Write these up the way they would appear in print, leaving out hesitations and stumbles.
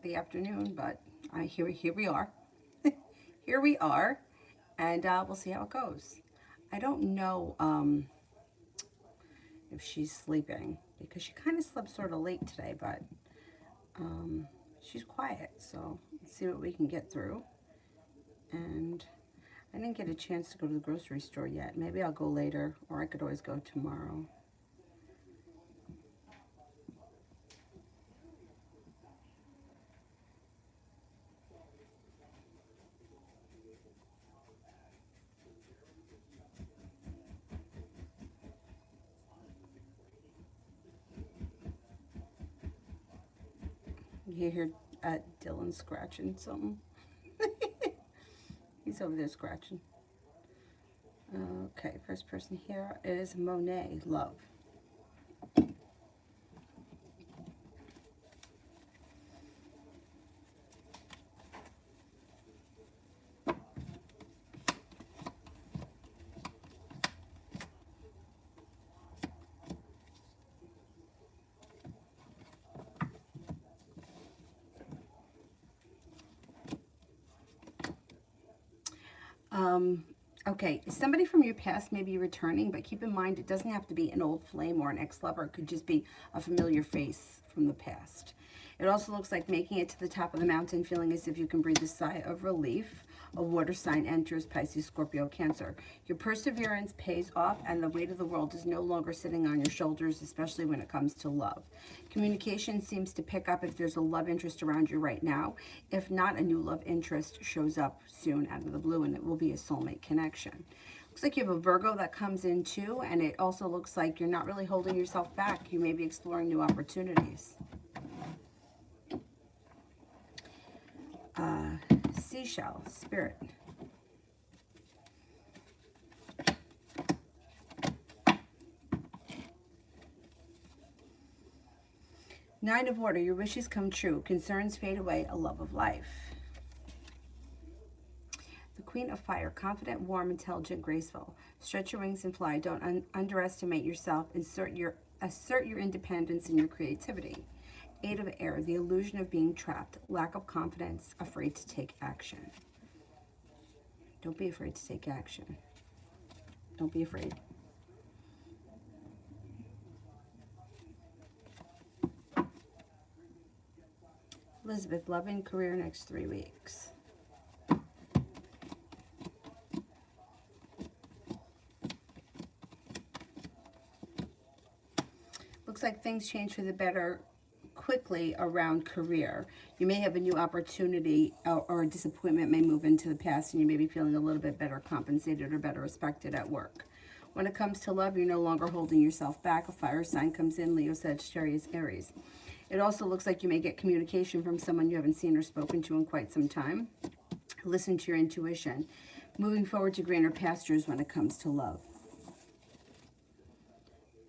the afternoon, but here we are. Here we are, and we'll see how it goes. I don't know if she's sleeping because she kind of slept sort of late today, but she's quiet. So let's see what we can get through. And I didn't get a chance to go to the grocery store yet. Maybe I'll go later, or I could always go tomorrow. You hear Dylan scratching something. He's over there scratching. Okay, first person here is Monet Love. Okay, somebody from your past may be returning, but keep in mind it doesn't have to be an old flame or an ex-lover. It could just be a familiar face from the past. It also looks like making it to the top of the mountain, feeling as if you can breathe a sigh of relief. A water sign enters: Pisces, Scorpio, Cancer. Your perseverance pays off, and the weight of the world is no longer sitting on your shoulders, especially when it comes to love. Communication seems to pick up if there's a love interest around you right now. If not, a new love interest shows up soon out of the blue, and it will be a soulmate connection. Looks like you have a Virgo that comes in too, and it also looks like you're not really holding yourself back. You may be exploring new opportunities. Seashell, Spirit. Nine of Water, your wishes come true. Concerns fade away, a love of life. The Queen of Fire, confident, warm, intelligent, graceful. Stretch your wings and fly. Don't underestimate yourself. Assert your independence and your creativity. Eight of Air, the illusion of being trapped. Lack of confidence, afraid to take action. Don't be afraid to take action. Don't be afraid. Elizabeth, love and career next 3 weeks. Looks like things change for the better quickly around career. You may have a new opportunity, or a disappointment may move into the past, and you may be feeling a little bit better compensated or better respected at work. When it comes to love, you're no longer holding yourself back. A fire sign comes in: Leo, Sagittarius, Aries. It also looks like you may get communication from someone you haven't seen or spoken to in quite some time. Listen to your intuition. Moving forward to greener pastures when it comes to love.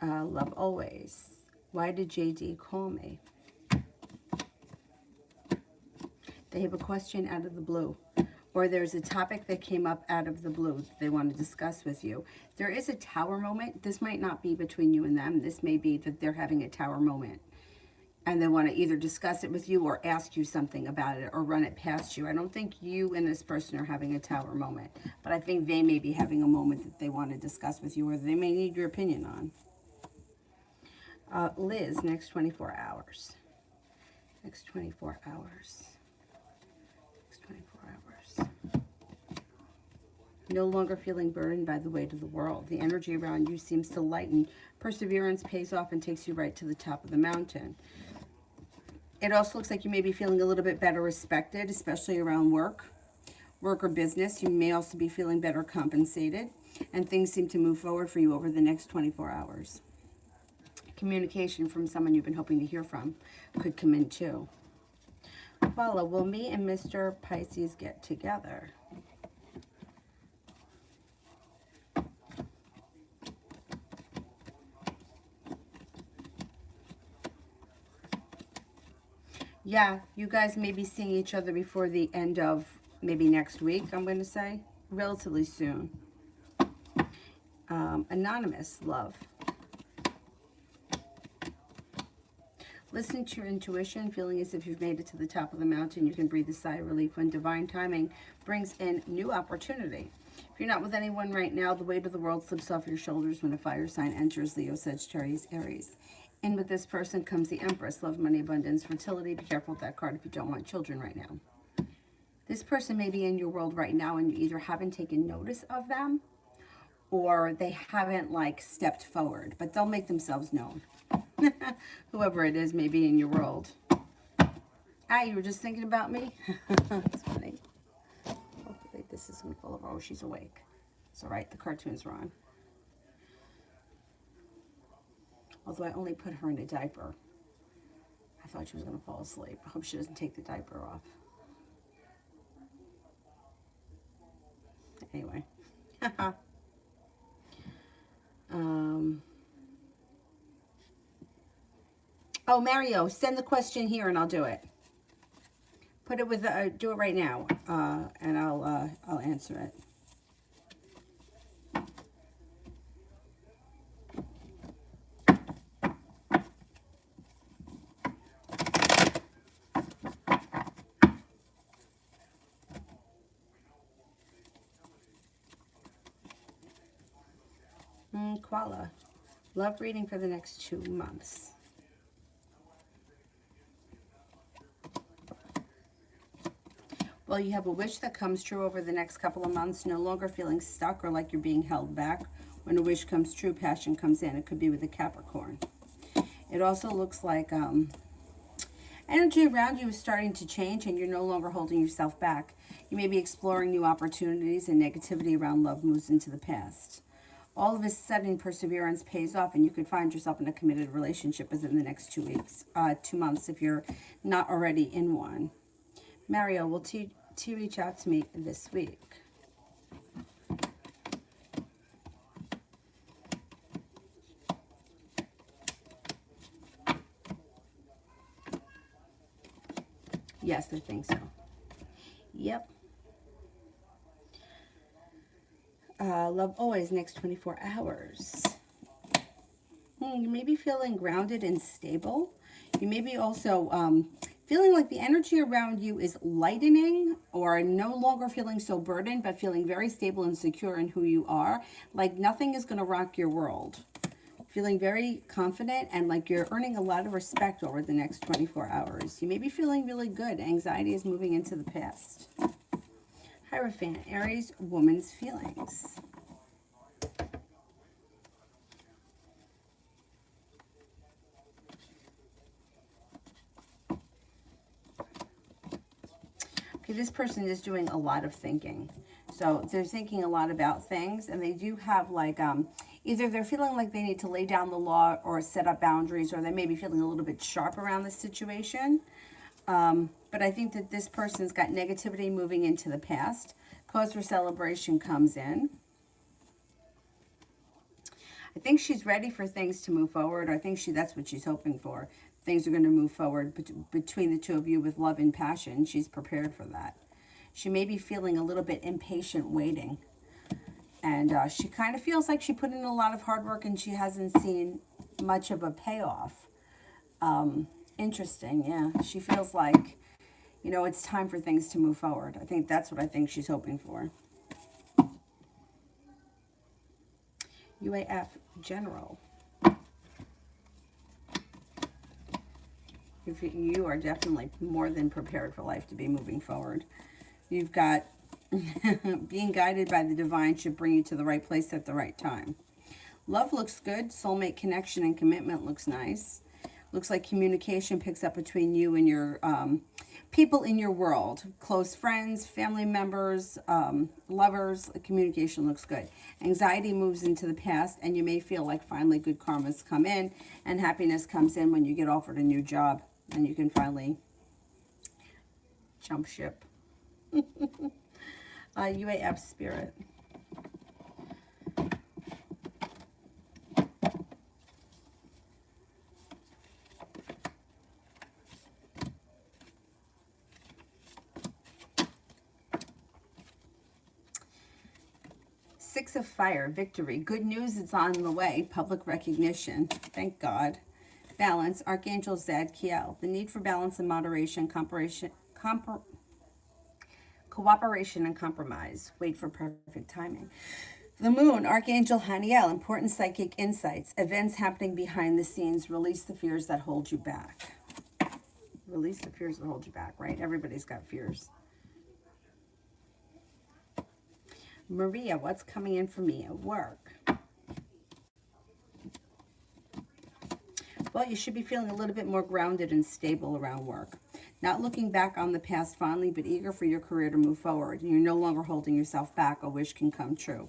Love always. Why did JD call me? They have a question out of the blue, or there's a topic that came up out of the blue that they want to discuss with you. There is a tower moment. This might not be between you and them. This may be that they're having a tower moment, and they want to either discuss it with you or ask you something about it or run it past you. I don't think you and this person are having a tower moment, but I think they may be having a moment that they want to discuss with you, or they may need your opinion on. Liz, next 24 hours. Next 24 hours. Next 24 hours. No longer feeling burdened by the weight of the world. The energy around you seems to lighten. Perseverance pays off and takes you right to the top of the mountain. It also looks like you may be feeling a little bit better respected, especially around work or business. You may also be feeling better compensated, and things seem to move forward for you over the next 24 hours. Communication from someone you've been hoping to hear from could come in too. Paula, will me and Mr. Pisces get together? Yeah, you guys may be seeing each other before the end of maybe next week, I'm going to say. Relatively soon. Anonymous, love. Listen to your intuition, feeling as if you've made it to the top of the mountain. You can breathe a sigh of relief when divine timing brings in new opportunity. If you're not with anyone right now, the weight of the world slips off your shoulders when a fire sign enters Leo, Sagittarius, Aries. In with this person comes the Empress, love, money, abundance, fertility. Be careful with that card if you don't want children right now. This person may be in your world right now and you either haven't taken notice of them or they haven't like stepped forward, but they'll make themselves known. Whoever it is may be in your world. Ah, you were just thinking about me? That's funny. Hopefully this isn't full of, oh, she's awake. It's all right, the cartoons are on. Although I only put her in a diaper. I thought she was going to fall asleep. I hope she doesn't take the diaper off. Anyway. Oh, Mario, send the question here and I'll do it. Put it with, do it right now, and I'll answer it. Koala. Love reading for the next 2 months. Well, you have a wish that comes true over the next couple of months. No longer feeling stuck or like you're being held back. When a wish comes true, passion comes in. It could be with a Capricorn. It also looks like energy around you is starting to change and you're no longer holding yourself back. You may be exploring new opportunities and negativity around love moves into the past. All of a sudden, perseverance pays off and you could find yourself in a committed relationship within the next 2 months if you're not already in one. Mario, will T reach out to me this week? Yes, I think so. Yep. Love always next 24 hours. You may be feeling grounded and stable. You may be also feeling like the energy around you is lightening or no longer feeling so burdened, but feeling very stable and secure in who you are. Like nothing is going to rock your world. Feeling very confident and like you're earning a lot of respect over the next 24 hours. You may be feeling really good. Anxiety is moving into the past. Hierophant, Aries, woman's feelings. Okay, this person is doing a lot of thinking. So they're thinking a lot about things and they do have like, either they're feeling like they need to lay down the law or set up boundaries, or they may be feeling a little bit sharp around the situation. But I think that this person's got negativity moving into the past. Cause for celebration comes in. I think she's ready for things to move forward. I think that's what she's hoping for. Things are going to move forward between the two of you with love and passion. She's prepared for that. She may be feeling a little bit impatient waiting. And she kind of feels like she put in a lot of hard work and she hasn't seen much of a payoff. Interesting, yeah. She feels like, you know, it's time for things to move forward. I think that's what I think she's hoping for. UAF General. You are definitely more than prepared for life to be moving forward. You've got being guided by the divine should bring you to the right place at the right time. Love looks good. Soulmate connection and commitment looks nice. Looks like communication picks up between you and your people in your world. Close friends, family members, lovers. Communication looks good. Anxiety moves into the past and you may feel like finally good karma's come in and happiness comes in when you get offered a new job and you can finally jump ship. UAF Spirit. Six of Fire, victory. Good news, it's on the way. Public recognition. Thank God. Balance, Archangel Zadkiel. The need for balance and moderation, cooperation and compromise. Wait for perfect timing. The moon, Archangel Haniel. Important psychic insights. Events happening behind the scenes. Release the fears that hold you back. Release the fears that hold you back, right? Everybody's got fears. Maria, what's coming in for me at work? Well, you should be feeling a little bit more grounded and stable around work. Not looking back on the past fondly, but eager for your career to move forward. You're no longer holding yourself back. A wish can come true.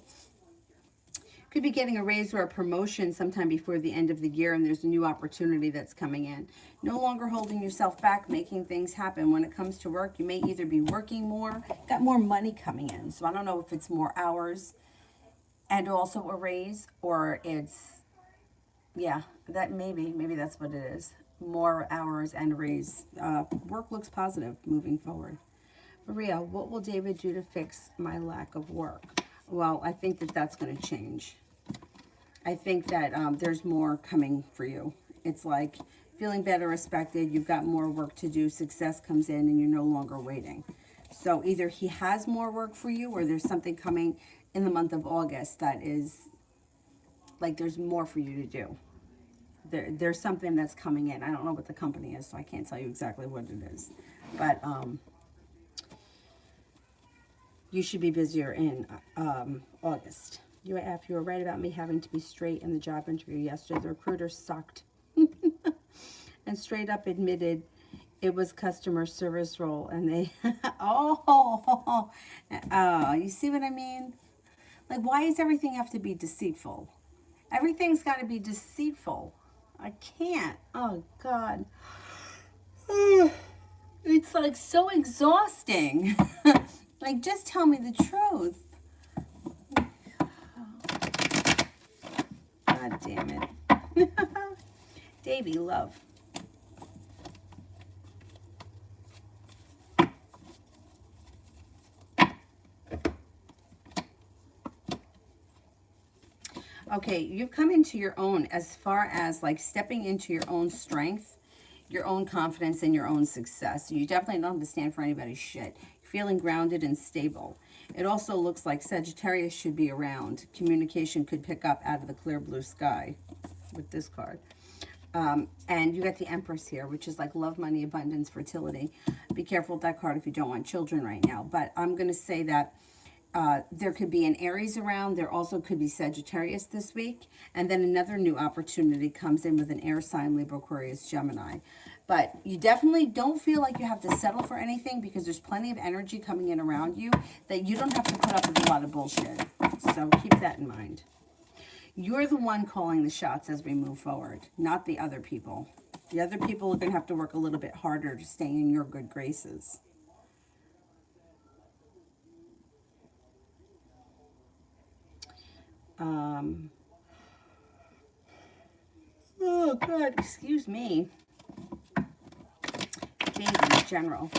Could be getting a raise or a promotion sometime before the end of the year, and there's a new opportunity that's coming in. No longer holding yourself back, making things happen. When it comes to work, you may either be working more, got more money coming in. So I don't know if it's more hours and also a raise, or it's, yeah, that maybe that's what it is. More hours and a raise. Work looks positive moving forward. Maria, what will David do to fix my lack of work? Well, I think that that's going to change. I think that there's more coming for you. It's like feeling better, respected. You've got more work to do. Success comes in and you're no longer waiting. So either he has more work for you, or there's something coming in the month of August that is like there's more for you to do. There's something that's coming in. I don't know what the company is, so I can't tell you exactly what it is. But you should be busier in August. You were right about me having to be straight in the job interview yesterday. The recruiter sucked and straight up admitted it was customer service role. And they, you see what I mean? Like, why does everything have to be deceitful? Everything's got to be deceitful. I can't. Oh, God. It's like so exhausting. Like, just tell me the truth. God damn it. Davy, love. Okay, you've come into your own as far as like stepping into your own strength, your own confidence, and your own success. You definitely don't have to stand for anybody's shit. You're feeling grounded and stable. It also looks like Sagittarius should be around. Communication could pick up out of the clear blue sky with this card. And you got the Empress here, which is like love, money, abundance, fertility. Be careful with that card if you don't want children right now. But I'm going to say that there could be an Aries around. There also could be Sagittarius this week. And then another new opportunity comes in with an air sign, Libra, Aquarius, Gemini. But you definitely don't feel like you have to settle for anything, because there's plenty of energy coming in around you that you don't have to put up with a lot of bullshit. So keep that in mind. You're the one calling the shots as we move forward, not the other people. The other people are going to have to work a little bit harder to stay in your good graces. Oh, God, excuse me. David, general.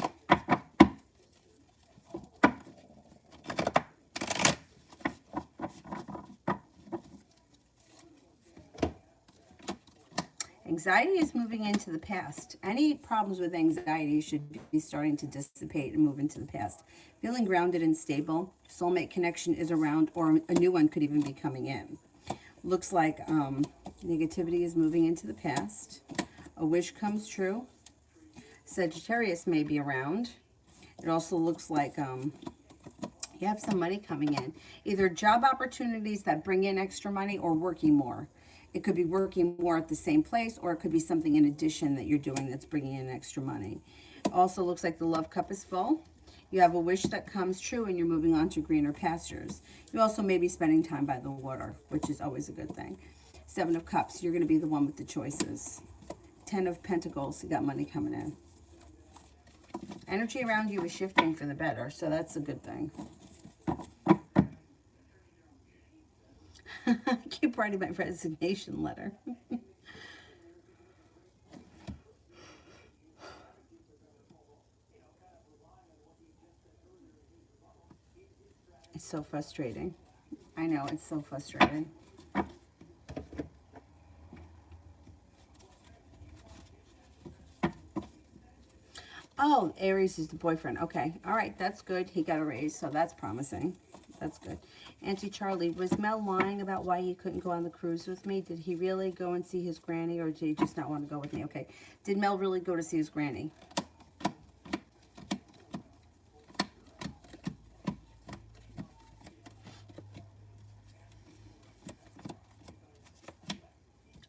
Anxiety is moving into the past. Any problems with anxiety should be starting to dissipate and move into the past. Feeling grounded and stable. Soulmate connection is around, or a new one could even be coming in. Looks like negativity is moving into the past. A wish comes true. Sagittarius may be around. It also looks like you have some money coming in. Either job opportunities that bring in extra money, or working more. It could be working more at the same place, or it could be something in addition that you're doing that's bringing in extra money. Also looks like the love cup is full. You have a wish that comes true, and you're moving on to greener pastures. You also may be spending time by the water, which is always a good thing. 7 of Cups, you're going to be the one with the choices. 10 of Pentacles, you got money coming in. Energy around you is shifting for the better, so that's a good thing. I keep writing my resignation letter. It's so frustrating. I know, it's so frustrating. Oh, Aries is the boyfriend. Okay. All right. That's good. He got a raise, so that's promising. That's good. Auntie Charlie, was Mel lying about why he couldn't go on the cruise with me? Did he really go and see his granny, or did he just not want to go with me? Okay. Did Mel really go to see his granny?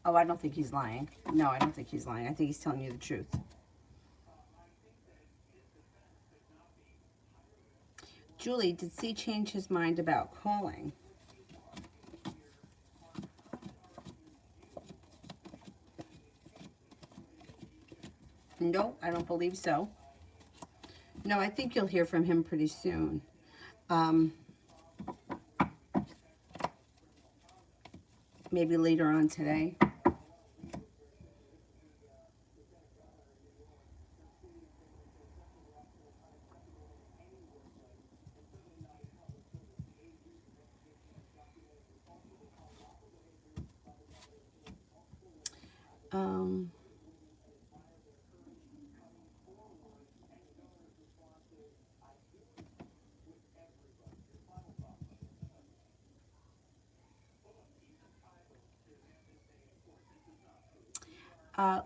Oh, I don't think he's lying. No, I don't think he's lying. I think he's telling you the truth. Julie, did C change his mind about calling? No, I don't believe so. No, I think you'll hear from him pretty soon. Maybe later on today. Um,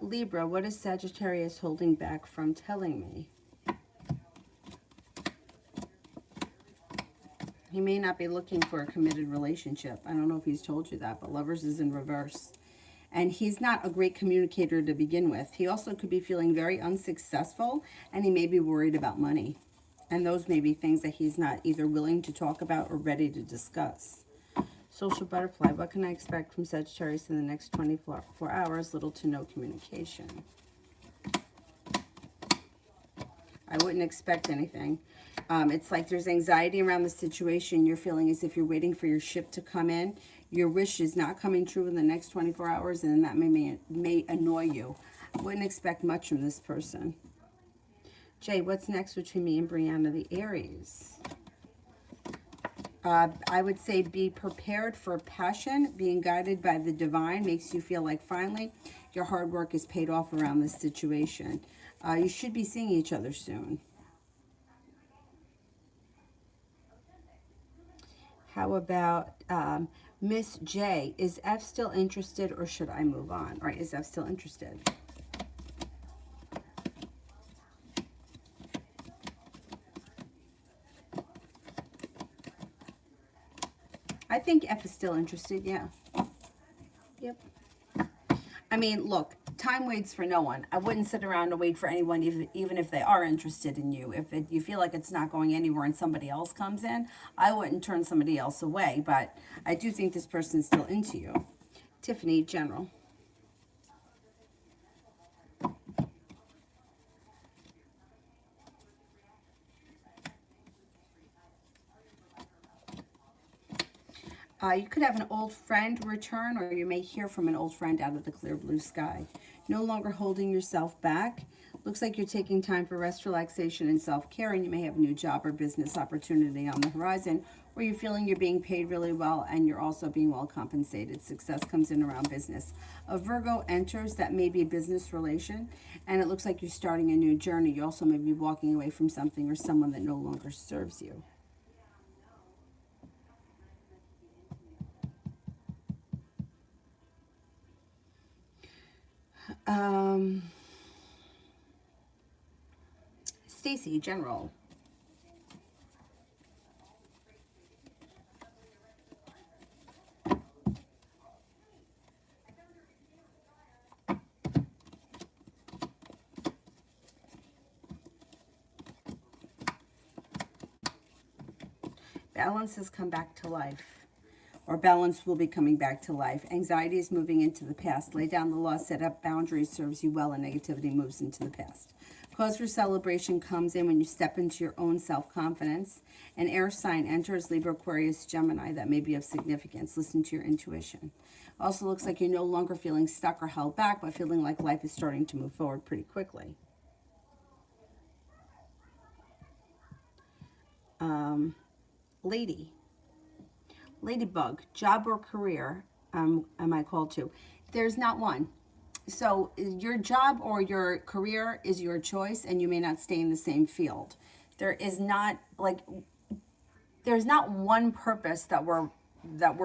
Libra, what is Sagittarius holding back from telling me? He may not be looking for a committed relationship. I don't know if he's told you that, but Lovers is in reverse. And he's not a great communicator to begin with. He also could be feeling very unsuccessful, and he may be worried about money. And those may be things that he's not either willing to talk about or ready to discuss. Social butterfly, what can I expect from Sagittarius in the next 24 hours? Little to no communication. I wouldn't expect anything. It's like there's anxiety around the situation. You're feeling as if you're waiting for your ship to come in. Your wish is not coming true in the next 24 hours, and that may annoy you. I wouldn't expect much from this person. Jay, what's next between me and Brianna the Aries? I would say be prepared for passion. Being guided by the divine makes you feel like finally your hard work is paid off around this situation. You should be seeing each other soon. How about Miss J? Is F still interested, or should I move on? All right, is F still interested? I think F is still interested, yeah. Yep. I mean, look, time waits for no one. I wouldn't sit around and wait for anyone, even if they are interested in you. If you feel like it's not going anywhere and somebody else comes in, I wouldn't turn somebody else away. But I do think this person's still into you. Tiffany, general. You could have an old friend return, or you may hear from an old friend out of the clear blue sky. No longer holding yourself back. Looks like you're taking time for rest, relaxation, and self-care, and you may have a new job or business opportunity on the horizon, where you're feeling you're being paid really well and you're also being well compensated. Success comes in around business. A Virgo enters, that may be a business relation, and it looks like you're starting a new journey. You also may be walking away from something or someone that no longer serves you. Stacy, general. Balance has come back to life, or balance will be coming back to life. Anxiety is moving into the past. Lay down the law, set up boundaries, serves you well, and negativity moves into the past. Cause for celebration comes in when you step into your own self-confidence. An air sign enters, Libra, Aquarius, Gemini. That may be of significance. Listen to your intuition. Also looks like you're no longer feeling stuck or held back, but feeling like life is starting to move forward pretty quickly. Ladybug, job or career am I called to? There's not one. So your job or your career is your choice, and you may not stay in the same field. There is not like there's not one purpose that we're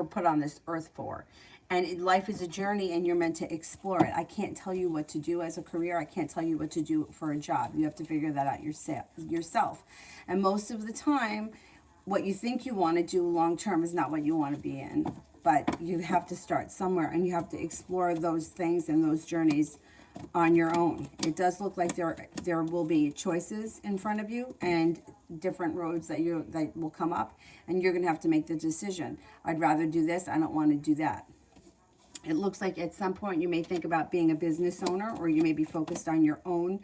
put on this earth for. And life is a journey, and you're meant to explore it. I can't tell you what to do as a career. I can't tell you what to do for a job. You have to figure that out yourself. And most of the time, what you think you want to do long term is not what you want to be in. But you have to start somewhere, and you have to explore those things and those journeys on your own. It does look like there will be choices in front of you and different roads that will come up, and you're going to have to make the decision. I'd rather do this. I don't want to do that. It looks like at some point you may think about being a business owner, or you may be focused on your own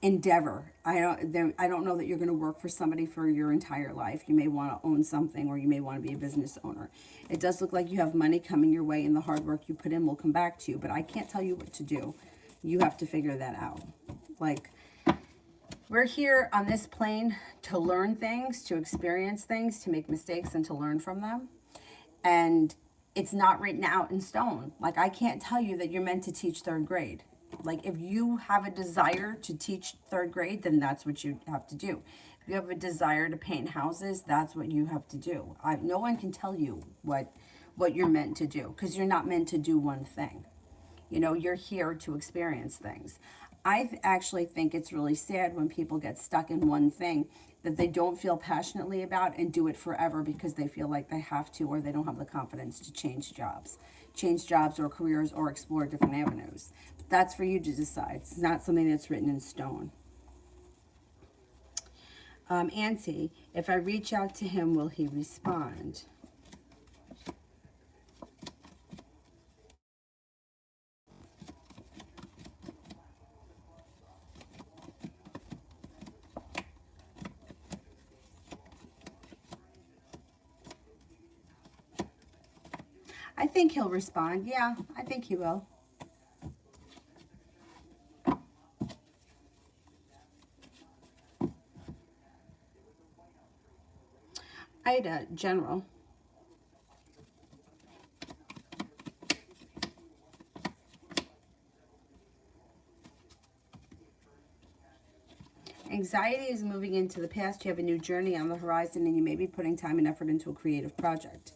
endeavor. I don't know that you're going to work for somebody for your entire life. You may want to own something, or you may want to be a business owner. It does look like you have money coming your way, and the hard work you put in will come back to you, but I can't tell you what to do. You have to figure that out. Like, we're here on this plane to learn things, to experience things, to make mistakes, and to learn from them. And it's not written out in stone. Like, I can't tell you that you're meant to teach third grade. Like, if you have a desire to teach third grade, then that's what you have to do. If you have a desire to paint houses, that's what you have to do. No one can tell you what you're meant to do, because you're not meant to do one thing. You know, you're here to experience things. I actually think it's really sad when people get stuck in one thing that they don't feel passionately about and do it forever because they feel like they have to, or they don't have the confidence to change jobs or careers, or explore different avenues. But that's for you to decide. It's not something that's written in stone. Auntie, if I reach out to him, will he respond? I think he'll respond. Yeah, I think he will. Ida, general. Anxiety is moving into the past. You have a new journey on the horizon, and you may be putting time and effort into a creative project.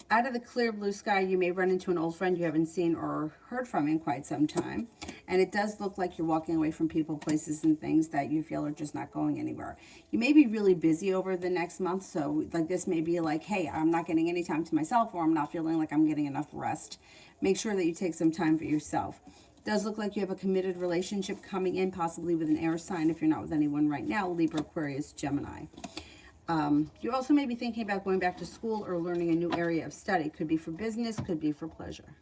Out of the clear blue sky, you may run into an old friend you haven't seen or heard from in quite some time. And it does look like you're walking away from people, places, and things that you feel are just not going anywhere. You may be really busy over the next month. So like, this may be like, hey, I'm not getting any time to myself, or I'm not feeling like I'm getting enough rest. Make sure that you take some time for yourself. It does look like you have a committed relationship coming in, possibly with an air sign if you're not with anyone right now, Libra, Aquarius, Gemini. You also may be thinking about going back to school or learning a new area of study. Could be for business, could be for pleasure.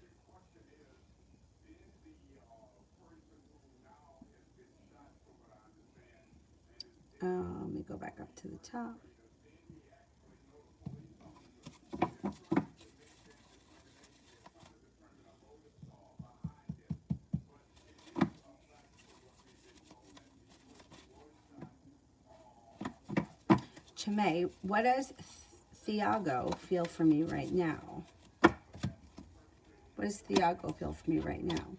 Let me go back up to the top. Chame, what does Thiago feel for me right now? What does Thiago feel for me right now?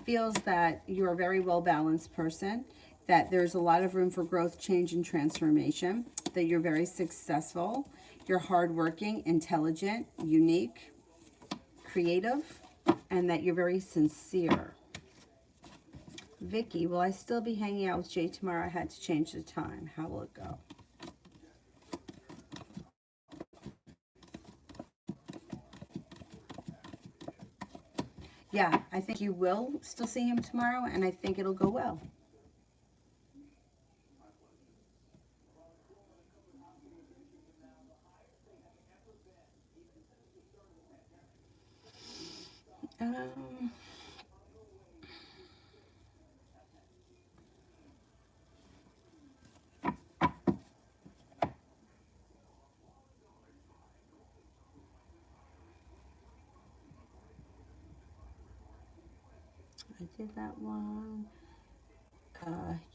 Feels that you're a very well-balanced person, that there's a lot of room for growth, change, and transformation, that you're very successful, you're hardworking, intelligent, unique, creative, and that you're very sincere. Vicky, will I still be hanging out with Jay tomorrow? I had to change the time. How will it go? Yeah, I think you will still see him tomorrow, and I think it'll go well. Um, I did that one.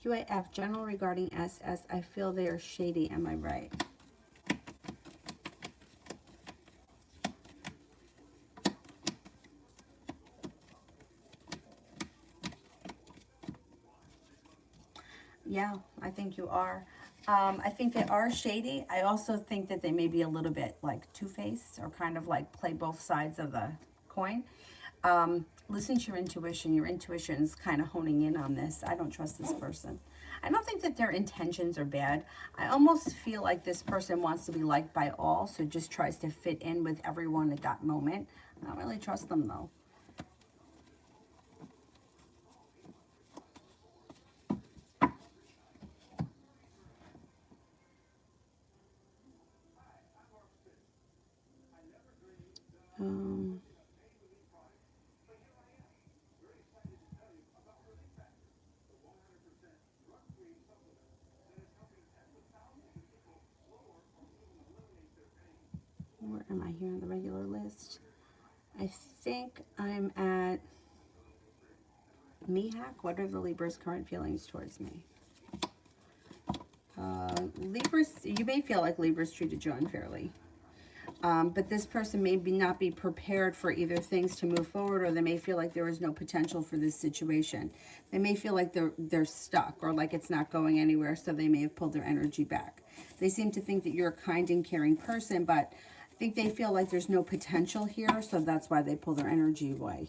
UAF, general regarding SS. I feel they are shady. Am I right? Yeah, I think you are. I think they are shady. I also think that they may be a little bit like two-faced or kind of like play both sides of the coin. Listen to your intuition. Your intuition's kind of honing in on this. I don't trust this person. I don't think that their intentions are bad. I almost feel like this person wants to be liked by all, so just tries to fit in with everyone at that moment. I don't really trust them though. Um, where am I here on the regular list? I think I'm at Mihak. What are the Libra's current feelings towards me? Libras, you may feel like Libras treated you unfairly. But this person may not be prepared for either things to move forward, or they may feel like there is no potential for this situation. They may feel like they're stuck, or like it's not going anywhere, so they may have pulled their energy back. They seem to think that you're a kind and caring person, but I think they feel like there's no potential here, so that's why they pull their energy away.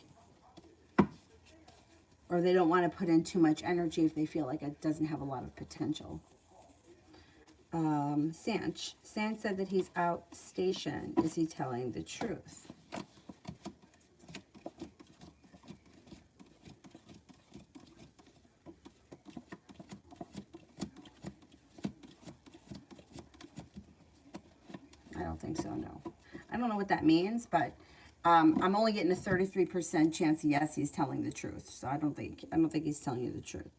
Or they don't want to put in too much energy if they feel like it doesn't have a lot of potential. Sanch. Sanch said that he's out station. Is he telling the truth? I don't think so, no. I don't know what that means, but I'm only getting a 33% chance, yes, he's telling the truth. So I don't think he's telling you the truth.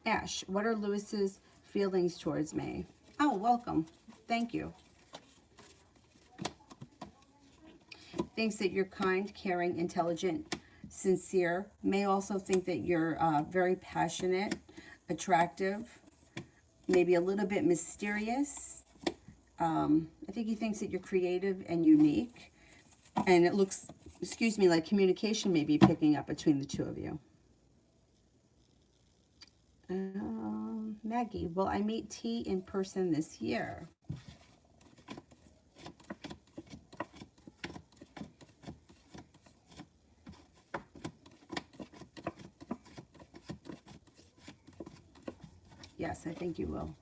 Ash, what are Lewis's feelings towards me? Oh, welcome. Thank you. Thinks that you're kind, caring, intelligent, sincere. May also think that you're very passionate, attractive, maybe a little bit mysterious. I think he thinks that you're creative and unique. And it looks, excuse me, like communication may be picking up between the two of you. Maggie, will I meet T in person this year? Yes, I think you will.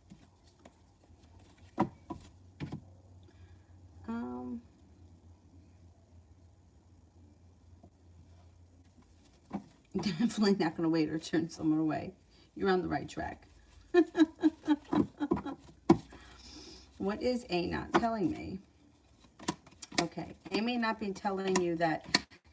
Definitely not going to wait or turn someone away. You're on the right track. What is A not telling me? Okay, A may not be telling you that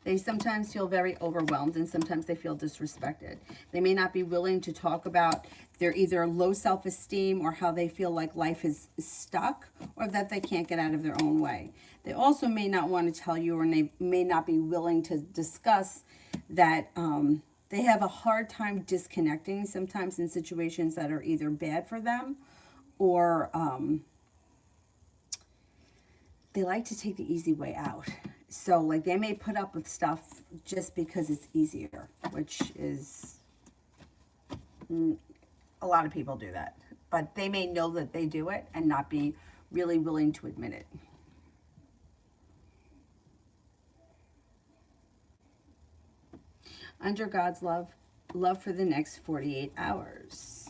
they sometimes feel very overwhelmed and sometimes they feel disrespected. They may not be willing to talk about their either low self-esteem or how they feel like life is stuck or that they can't get out of their own way. They also may not want to tell you, or they may not be willing to discuss that they have a hard time disconnecting sometimes in situations that are either bad for them or they like to take the easy way out. So like they may put up with stuff just because it's easier, which is, a lot of people do that. But they may know that they do it and not be really willing to admit it. Under God's love, love for the next 48 hours.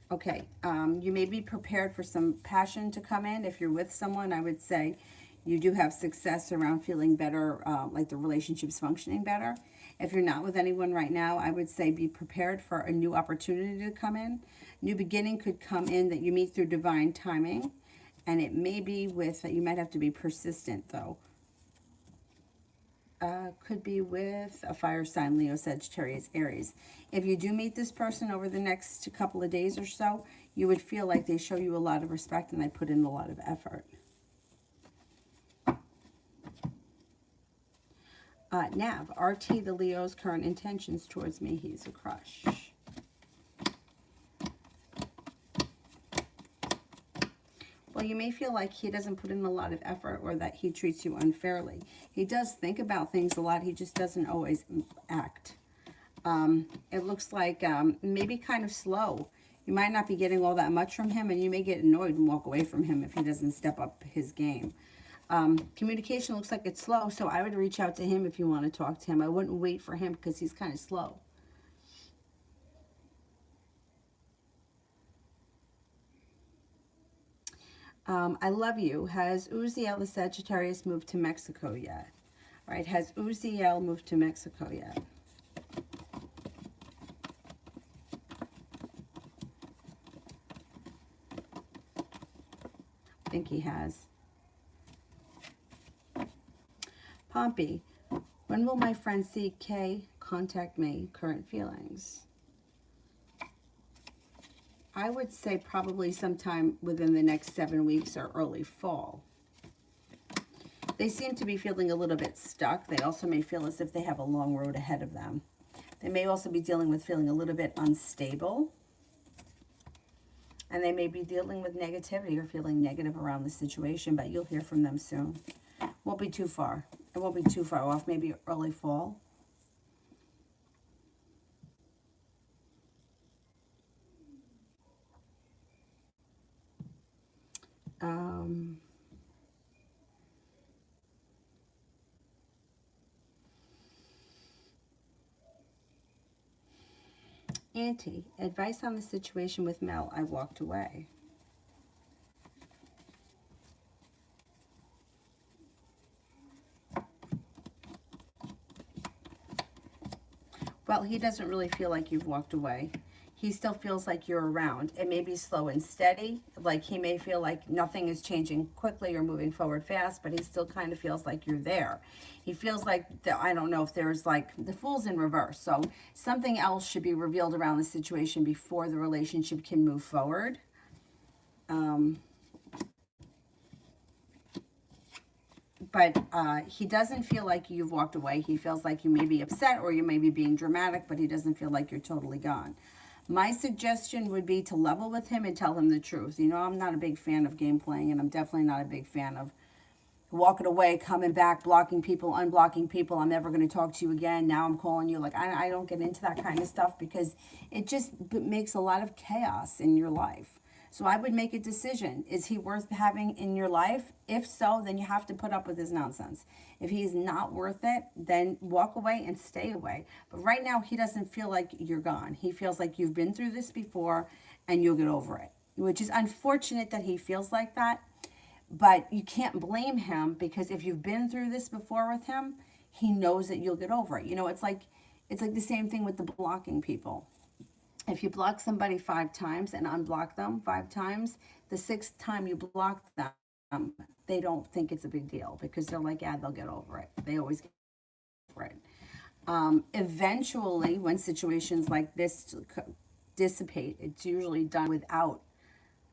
Okay, you may be prepared for some passion to come in. If you're with someone, I would say you do have success around feeling better, like the relationship's functioning better. If you're not with anyone right now, I would say be prepared for a new opportunity to come in. New beginning could come in that you meet through divine timing. And it may be with, you might have to be persistent though. Could be with a fire sign, Leo, Sagittarius, Aries. If you do meet this person over the next couple of days or so, you would feel like they show you a lot of respect and they put in a lot of effort. Nav, RT, the Leo's current intentions towards me, he's a crush. Well, you may feel like he doesn't put in a lot of effort or that he treats you unfairly. He does think about things a lot. He just doesn't always act. It looks like maybe kind of slow. You might not be getting all that much from him, and you may get annoyed and walk away from him if he doesn't step up his game. Communication looks like it's slow, so I would reach out to him if you want to talk to him. I wouldn't wait for him because he's kind of slow. I love you. Has Uziel the Sagittarius moved to Mexico yet? All right, has Uziel moved to Mexico yet? I think he has. Pompey, when will my friend CK contact me? Current feelings. I would say probably sometime within the next 7 weeks or early fall. They seem to be feeling a little bit stuck. They also may feel as if they have a long road ahead of them. They may also be dealing with feeling a little bit unstable. And they may be dealing with negativity or feeling negative around the situation, but you'll hear from them soon. Won't be too far. It won't be too far off, maybe early fall. Auntie, advice on the situation with Mel. I walked away. Well, he doesn't really feel like you've walked away. He still feels like you're around. It may be slow and steady. Like he may feel like nothing is changing quickly or moving forward fast, but he still kind of feels like you're there. He feels like, I don't know if there's like, the Fool's in reverse. So something else should be revealed around the situation before the relationship can move forward. But he doesn't feel like you've walked away. He feels like you may be upset or you may be being dramatic, but he doesn't feel like you're totally gone. My suggestion would be to level with him and tell him the truth. You know, I'm not a big fan of game playing, and I'm definitely not a big fan of walking away, coming back, blocking people, unblocking people. I'm never going to talk to you again. Now I'm calling you. Like, I don't get into that kind of stuff because it just makes a lot of chaos in your life. So I would make a decision. Is he worth having in your life? If so, then you have to put up with his nonsense. If he's not worth it, then walk away and stay away. But right now, he doesn't feel like you're gone. He feels like you've been through this before and you'll get over it, which is unfortunate that he feels like that. But you can't blame him because if you've been through this before with him, he knows that you'll get over it. You know, it's like the same thing with the blocking people. If you block somebody 5 times and unblock them 5 times, the 6th time you block them, they don't think it's a big deal because they're like, yeah, they'll get over it. They always get over it. Eventually, when situations like this dissipate, it's usually done without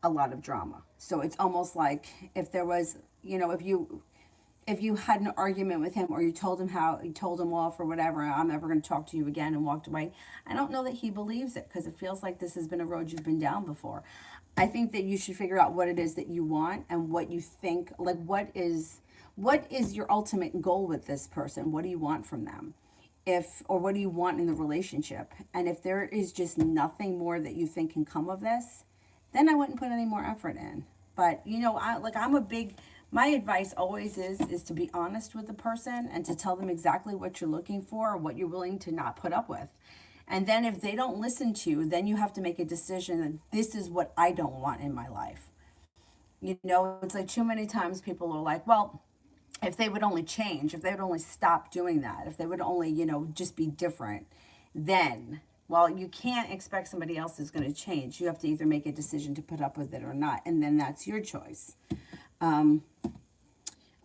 a lot of drama. So it's almost like if there was, you know, if you had an argument with him or you told him off or whatever, I'm never going to talk to you again and walked away, I don't know that he believes it because it feels like this has been a road you've been down before. I think that you should figure out what it is that you want and what you think, like what is your ultimate goal with this person? What do you want from them? Or what do you want in the relationship? And if there is just nothing more that you think can come of this, then I wouldn't put any more effort in. But, you know, my advice always is to be honest with the person and to tell them exactly what you're looking for or what you're willing to not put up with. And then if they don't listen to you, then you have to make a decision that this is what I don't want in my life. You know, it's like too many times people are like, well, if they would only change, if they would only stop doing that, if they would only, you know, just be different, then, well, you can't expect somebody else is going to change. You have to either make a decision to put up with it or not, and then that's your choice.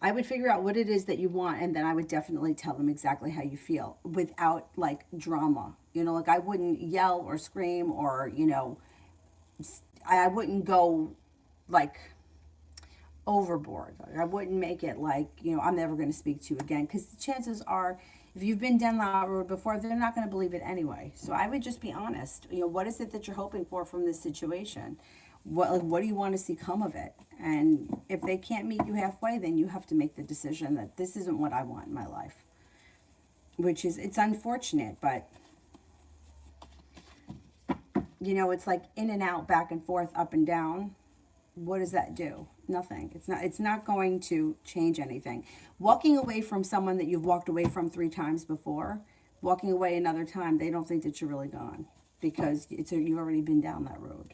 I would figure out what it is that you want, and then I would definitely tell them exactly how you feel without, like, drama. You know, like, I wouldn't yell or scream or, you know, I wouldn't go, like, overboard. I wouldn't make it like, you know, I'm never going to speak to you again, because the chances are, if you've been down that road before, they're not going to believe it anyway. So I would just be honest. You know, what is it that you're hoping for from this situation? What do you want to see come of it? And if they can't meet you halfway, then you have to make the decision that this isn't what I want in my life. Which is, it's unfortunate, but you know, it's like in and out, back and forth, up and down. What does that do? Nothing. It's not going to change anything. Walking away from someone that you've walked away from 3 times before, walking away another time, they don't think that you're really gone because you've already been down that road.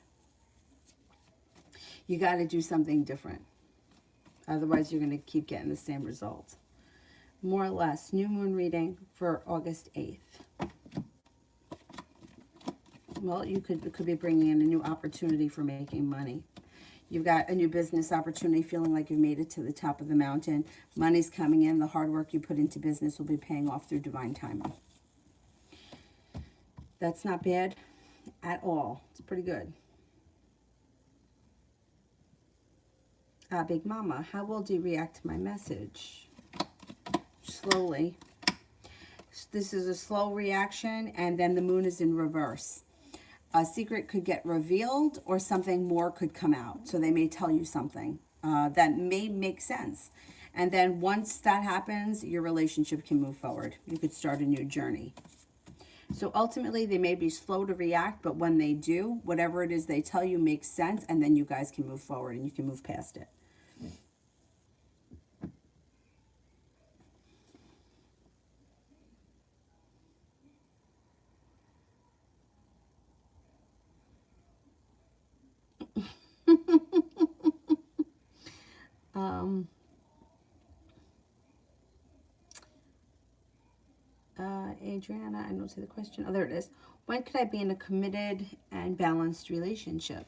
You got to do something different. Otherwise, you're going to keep getting the same result. More or less, new moon reading for August 8th. Well, it could be bringing in a new opportunity for making money. You've got a new business opportunity, feeling like you've made it to the top of the mountain. Money's coming in. The hard work you put into business will be paying off through divine timing. That's not bad at all. It's pretty good. Big Mama, how will you react to my message? Slowly. This is a slow reaction, and then the moon is in reverse. A secret could get revealed or something more could come out. So they may tell you something that may make sense. And then once that happens, your relationship can move forward. You could start a new journey. So ultimately, they may be slow to react, but when they do, whatever it is they tell you makes sense, and then you guys can move forward and you can move past it. Adriana, I don't see the question. Oh, there it is. When could I be in a committed and balanced relationship?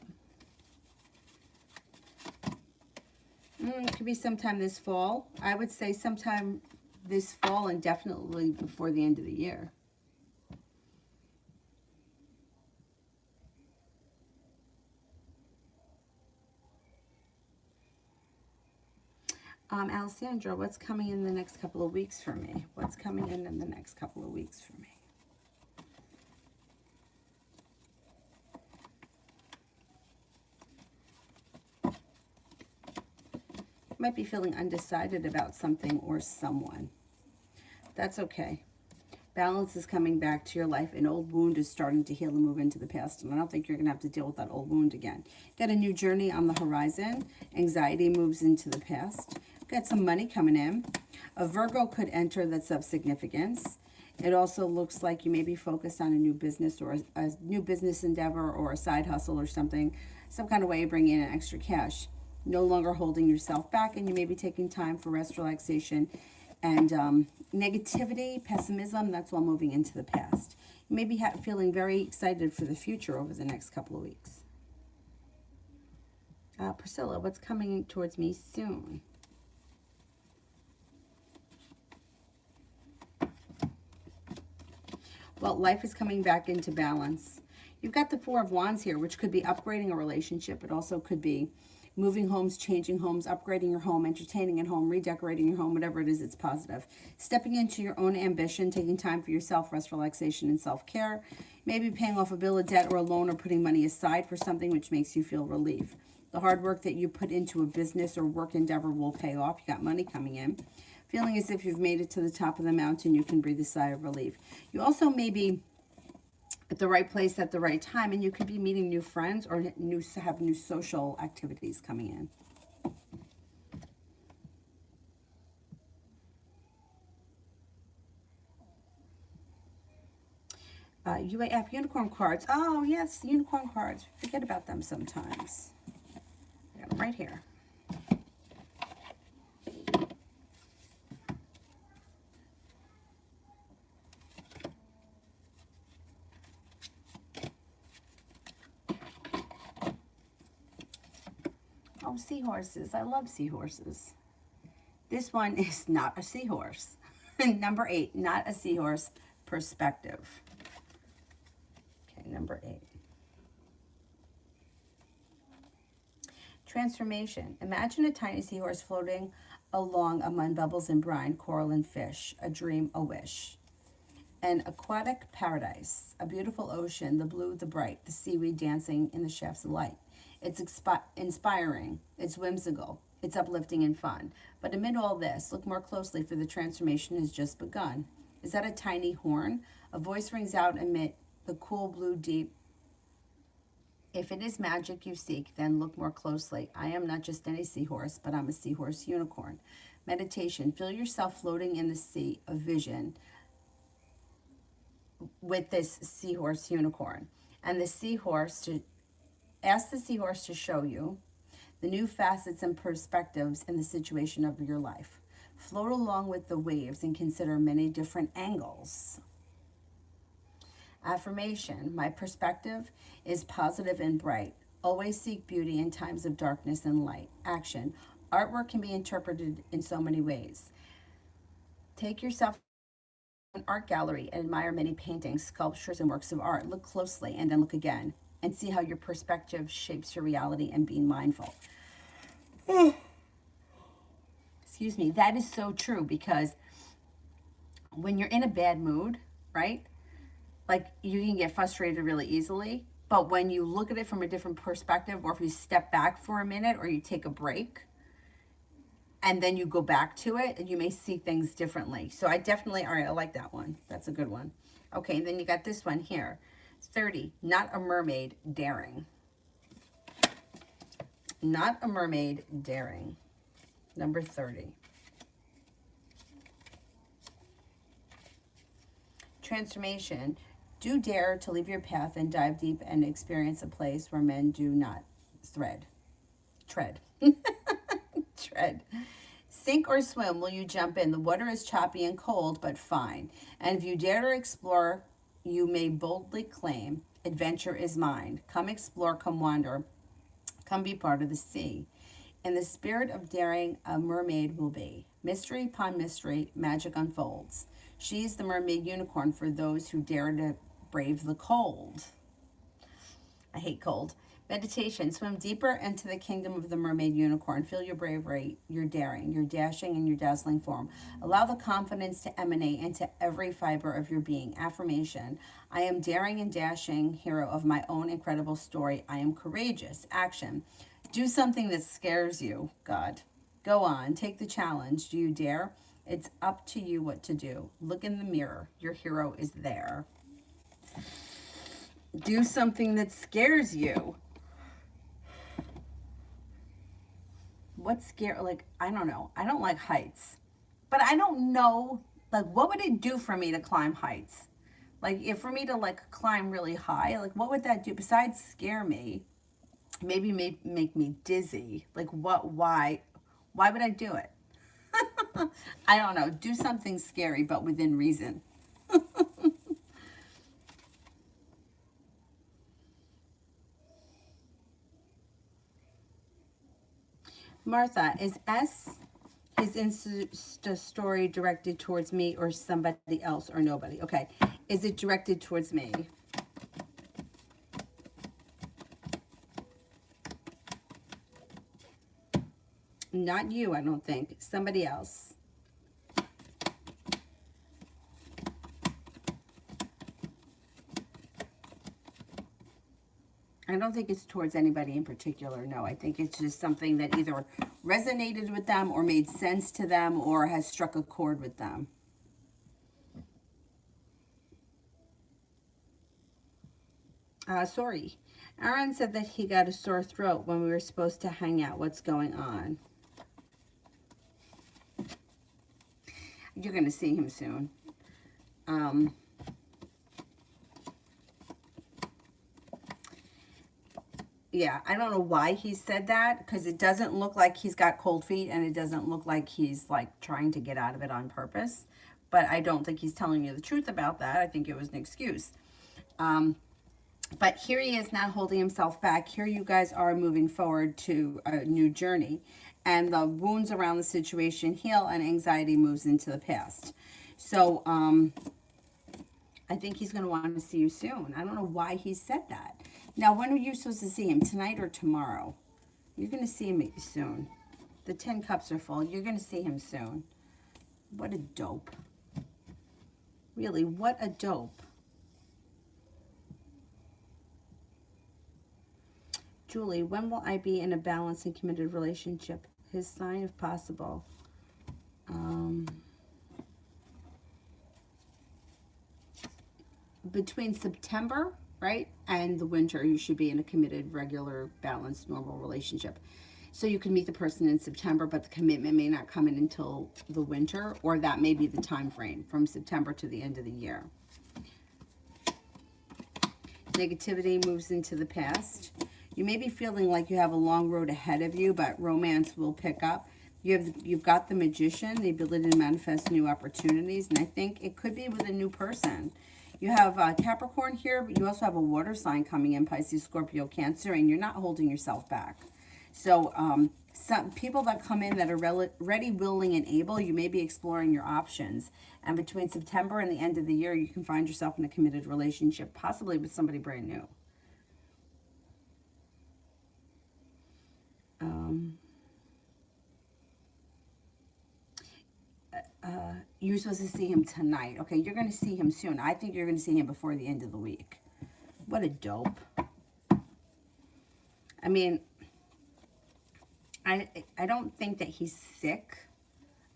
It could be sometime this fall. I would say sometime this fall and definitely before the end of the year. Alessandra, what's coming in the next couple of weeks for me? What's coming in the next couple of weeks for me? Might be feeling undecided about something or someone. That's okay. Balance is coming back to your life. An old wound is starting to heal and move into the past. And I don't think you're going to have to deal with that old wound again. Got a new journey on the horizon. Anxiety moves into the past. Got some money coming in. A Virgo could enter that's of significance. It also looks like you may be focused on a new business or a new business endeavor or a side hustle or something. Some kind of way of bringing in extra cash. No longer holding yourself back, and you may be taking time for rest, relaxation, and negativity, pessimism. That's all moving into the past. You may be feeling very excited for the future over the next couple of weeks. Priscilla, what's coming towards me soon? Well, life is coming back into balance. You've got the Four of Wands here, which could be upgrading a relationship. It also could be moving homes, changing homes, upgrading your home, entertaining at home, redecorating your home, whatever it is, it's positive. Stepping into your own ambition, taking time for yourself, rest, relaxation, and self-care. Maybe paying off a bill of debt or a loan or putting money aside for something which makes you feel relief. The hard work that you put into a business or work endeavor will pay off. You got money coming in. Feeling as if you've made it to the top of the mountain, you can breathe a sigh of relief. You also may be at the right place at the right time, and you could be meeting new friends or have new social activities coming in. UAF unicorn cards. Oh yes, unicorn cards. Forget about them sometimes. I got them right here. Oh, seahorses. I love seahorses. This one is not a seahorse. Number 8, not a seahorse. Perspective. Okay, number 8. Transformation. Imagine a tiny seahorse floating along among bubbles and brine, coral and fish. A dream, a wish. An aquatic paradise. A beautiful ocean, the blue, the bright, the seaweed dancing in the shafts of light. It's inspiring. It's whimsical. It's uplifting and fun. But amid all this, look more closely, for the transformation has just begun. Is that a tiny horn? A voice rings out amid the cool blue deep. If it is magic you seek, then look more closely. I am not just any seahorse, but I'm a seahorse unicorn. Meditation. Feel yourself floating in the sea of vision with this seahorse unicorn. And the seahorse to ask the seahorse to show you the new facets and perspectives in the situation of your life. Float along with the waves and consider many different angles. Affirmation. My perspective is positive and bright. Always seek beauty in times of darkness and light. Action. Artwork can be interpreted in so many ways. Take yourself to an art gallery and admire many paintings, sculptures, and works of art. Look closely and then look again and see how your perspective shapes your reality, and being mindful. Excuse me. That is so true, because when you're in a bad mood, right? Like, you can get frustrated really easily, but when you look at it from a different perspective, or if you step back for a minute or you take a break and then you go back to it, and you may see things differently. So I definitely, all right, I like that one. That's a good one. Okay, and then you got this one here. 30, not a mermaid, daring. Not a mermaid, daring. Number 30. Transformation. Do dare to leave your path and dive deep and experience a place where men do not tread. Tread. Sink or swim, will you jump in? The water is choppy and cold, but fine. And if you dare to explore, you may boldly claim, adventure is mine. Come explore, come wander, come be part of the sea. In the spirit of daring, a mermaid will be. Mystery upon mystery, magic unfolds. She's the mermaid unicorn for those who dare to brave the cold. I hate cold. Meditation. Swim deeper into the kingdom of the mermaid unicorn. Feel your bravery, your daring, your dashing, and your dazzling form. Allow the confidence to emanate into every fiber of your being. Affirmation. I am daring and dashing hero of my own incredible story. I am courageous. Action. Do something that scares you, God. Go on. Take the challenge. Do you dare? It's up to you what to do. Look in the mirror. Your hero is there. Do something that scares you. What's scary? Like, I don't know. I don't like heights. But I don't know, like, what would it do for me to climb heights? Like, if for me to, like, climb really high, like, what would that do besides scare me? Maybe make me dizzy. Like, why would I do it? I don't know. Do something scary, but within reason. Martha, is his Insta story directed towards me or somebody else or nobody? Okay. Is it directed towards me? Not you, I don't think. Somebody else. I don't think it's towards anybody in particular, no. I think it's just something that either resonated with them or made sense to them or has struck a chord with them. Sorry. Aaron said that he got a sore throat when we were supposed to hang out. What's going on? You're going to see him soon. Yeah, I don't know why he said that, because it doesn't look like he's got cold feet, and it doesn't look like he's, like, trying to get out of it on purpose. But I don't think he's telling you the truth about that. I think it was an excuse. But here he is now holding himself back. Here you guys are moving forward to a new journey. And the wounds around the situation heal, and anxiety moves into the past. So, I think he's going to want to see you soon. I don't know why he said that. Now, when are you supposed to see him? Tonight or tomorrow? You're going to see him soon. The 10 cups are full. You're going to see him soon. What a dope. Really, what a dope. Julie, when will I be in a balanced and committed relationship? His sign, if possible. Between September, right, and the winter, you should be in a committed, regular, balanced, normal relationship. So you can meet the person in September, but the commitment may not come in until the winter, or that may be the time frame from September to the end of the year. Negativity moves into the past. You may be feeling like you have a long road ahead of you, but romance will pick up. You've got the Magician, the ability to manifest new opportunities, and I think it could be with a new person. You have Capricorn here, but you also have a water sign coming in, Pisces, Scorpio, Cancer, and you're not holding yourself back. So some people that come in that are ready, willing, and able, you may be exploring your options. And between September and the end of the year, you can find yourself in a committed relationship, possibly with somebody brand new. You're supposed to see him tonight. Okay, you're going to see him soon. I think you're going to see him before the end of the week. What a dope. I mean, I don't think that he's sick.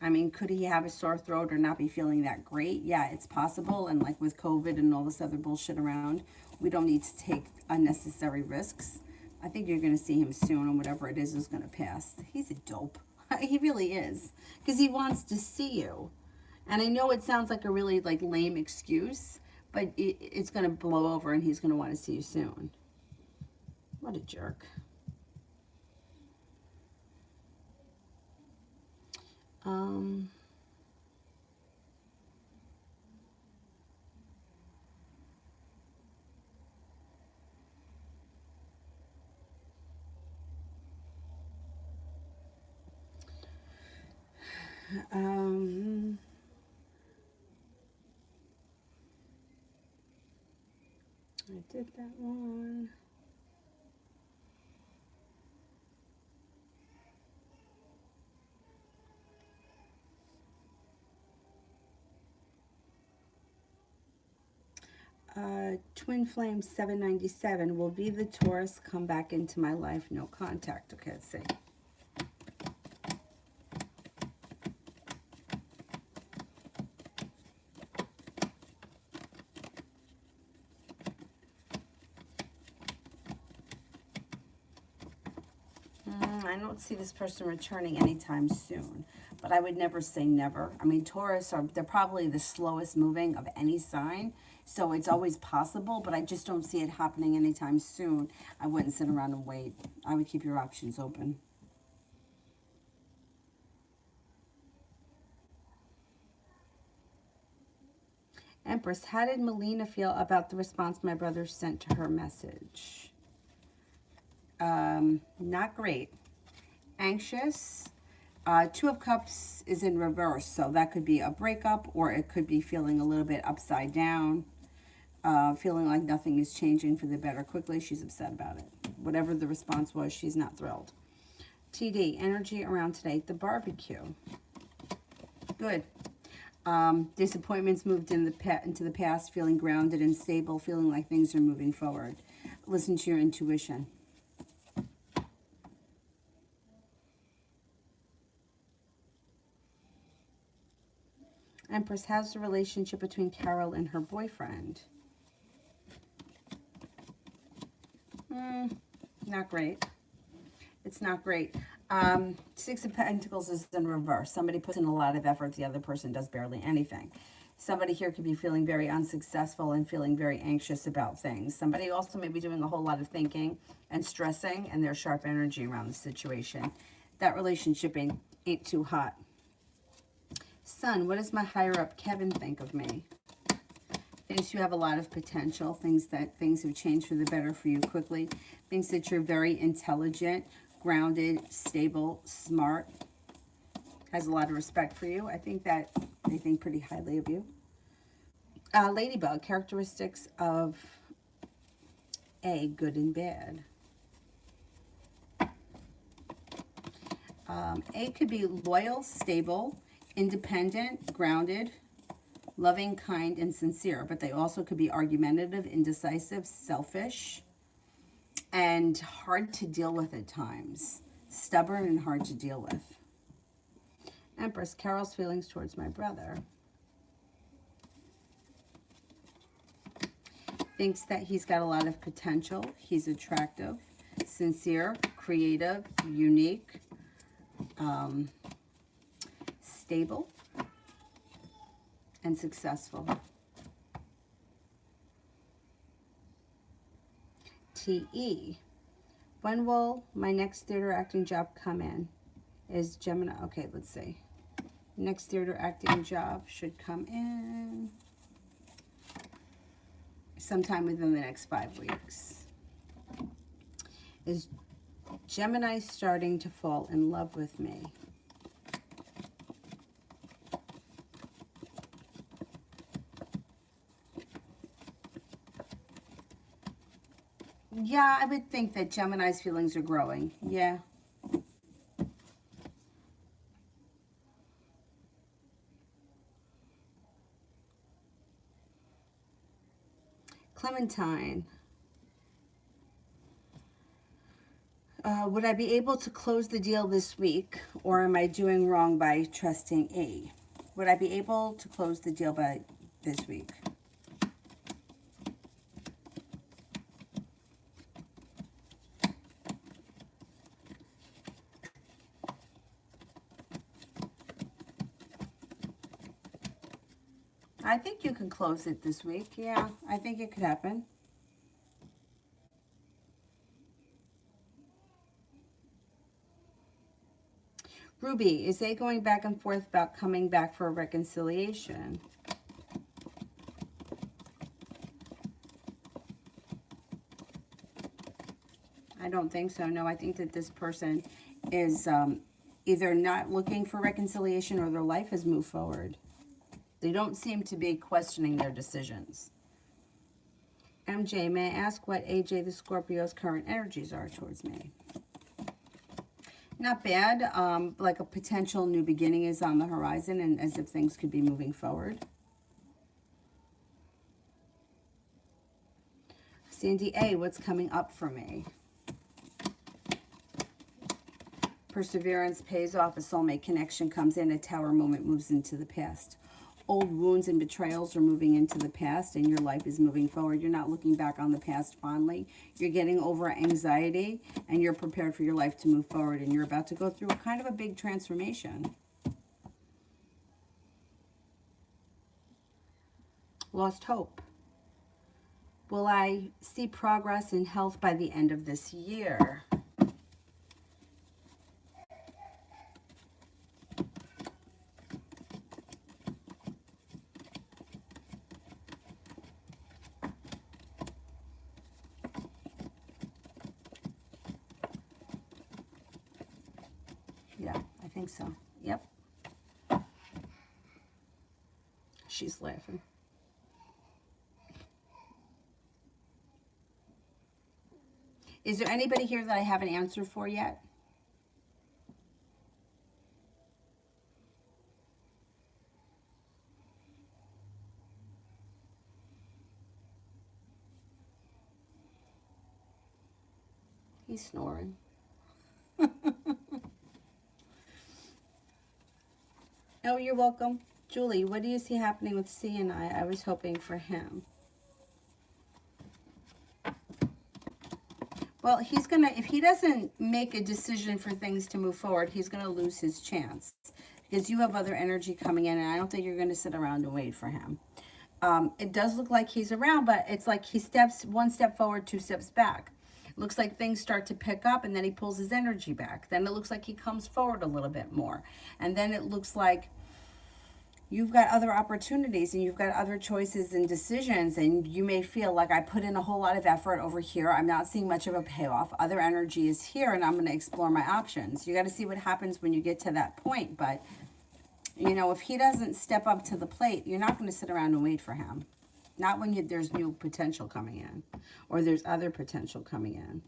I mean, could he have a sore throat or not be feeling that great? Yeah, it's possible. And like with COVID and all this other bullshit around, we don't need to take unnecessary risks. I think you're going to see him soon, and whatever it is going to pass. He's a dope. He really is. Because he wants to see you. And I know it sounds like a really like lame excuse, but it's going to blow over and he's going to want to see you soon. What a jerk. I did that one. Twin Flame 797. Will be the Taurus come back into my life? No contact. Okay, let's see. I don't see this person returning anytime soon, but I would never say never. I mean, Taurus they're probably the slowest moving of any sign, so it's always possible, but I just don't see it happening anytime soon. I wouldn't sit around and wait. I would keep your options open. Empress, how did Melina feel about the response my brother sent to her message? Not great. Anxious. Two of Cups is in reverse, so that could be a breakup, or it could be feeling a little bit upside down, feeling like nothing is changing for the better quickly. She's upset about it. Whatever the response was, she's not thrilled. TD, energy around today. The barbecue. Good. Disappointments moved into the past, feeling grounded and stable, feeling like things are moving forward. Listen to your intuition. Empress, how's the relationship between Carol and her boyfriend? Not great. It's not great. Six of Pentacles is in reverse. Somebody puts in a lot of effort. The other person does barely anything. Somebody here could be feeling very unsuccessful and feeling very anxious about things. Somebody also may be doing a whole lot of thinking and stressing, and there's sharp energy around the situation. That relationship ain't too hot. Sun, what does my higher up Kevin think of me? Thinks you have a lot of potential. Things have changed for the better for you quickly. Thinks that you're very intelligent, grounded, stable, smart. Has a lot of respect for you. I think that they think pretty highly of you. Ladybug, characteristics of A, good and bad. A could be loyal, stable, independent, grounded, loving, kind, and sincere. But they also could be argumentative, indecisive, selfish. and hard to deal with at times. Stubborn and hard to deal with. Empress, Carol's feelings towards my brother. Thinks that he's got a lot of potential. He's attractive, sincere, creative, unique, stable, and successful. TE. When will my next theater acting job come in? Is Gemini. Okay, let's see. Next theater acting job should come in sometime within the next 5 weeks. Is Gemini starting to fall in love with me? Yeah, I would think that Gemini's feelings are growing. Yeah. Clementine. Would I be able to close the deal this week, or am I doing wrong by trusting E? Would I be able to close the deal by this week? I think you can close it this week. Yeah, I think it could happen. Ruby, is they going back and forth about coming back for a reconciliation? I don't think so. No, I think that this person is either not looking for reconciliation or their life has moved forward. They don't seem to be questioning their decisions. MJ, may I ask what AJ the Scorpio's current energies are towards me? Not bad. Like a potential new beginning is on the horizon, and as if things could be moving forward. Sandy A, what's coming up for me? Perseverance pays off. A soulmate connection comes in. A tower moment moves into the past. Old wounds and betrayals are moving into the past, and your life is moving forward. You're not looking back on the past fondly. You're getting over anxiety, and you're prepared for your life to move forward, and you're about to go through a kind of a big transformation. Lost hope. Will I see progress in health by the end of this year? Yeah, I think so. Yep. She's laughing. Is there anybody here that I haven't answered for yet? He's snoring. Oh, you're welcome. Julie, what do you see happening with C and I? I was hoping for him. Well, he's going to, if he doesn't make a decision for things to move forward, he's going to lose his chance. Because you have other energy coming in, and I don't think you're going to sit around and wait for him. It does look like he's around, but it's like he steps one step forward, 2 steps back. It looks like things start to pick up, and then he pulls his energy back. Then it looks like he comes forward a little bit more. And then it looks like you've got other opportunities and you've got other choices and decisions, and you may feel like I put in a whole lot of effort over here. I'm not seeing much of a payoff. Other energy is here, and I'm going to explore my options. You got to see what happens when you get to that point. But, you know, if he doesn't step up to the plate, you're not going to sit around and wait for him. Not when there's new potential coming in or there's other potential coming in.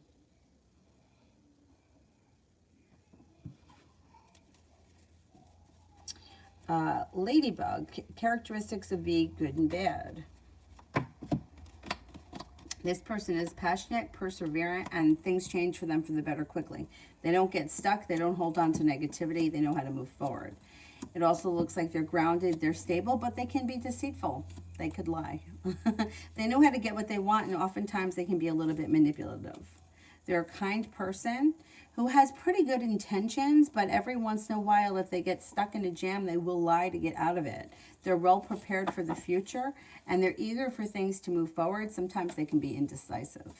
Ladybug, characteristics of V, good and bad. This person is passionate, perseverant, and things change for them for the better quickly. They don't get stuck. They don't hold on to negativity. They know how to move forward. It also looks like they're grounded, they're stable, but they can be deceitful. They could lie. They know how to get what they want, and oftentimes they can be a little bit manipulative. They're a kind person who has pretty good intentions, but every once in a while, if they get stuck in a jam, they will lie to get out of it. They're well prepared for the future, and they're eager for things to move forward. Sometimes they can be indecisive.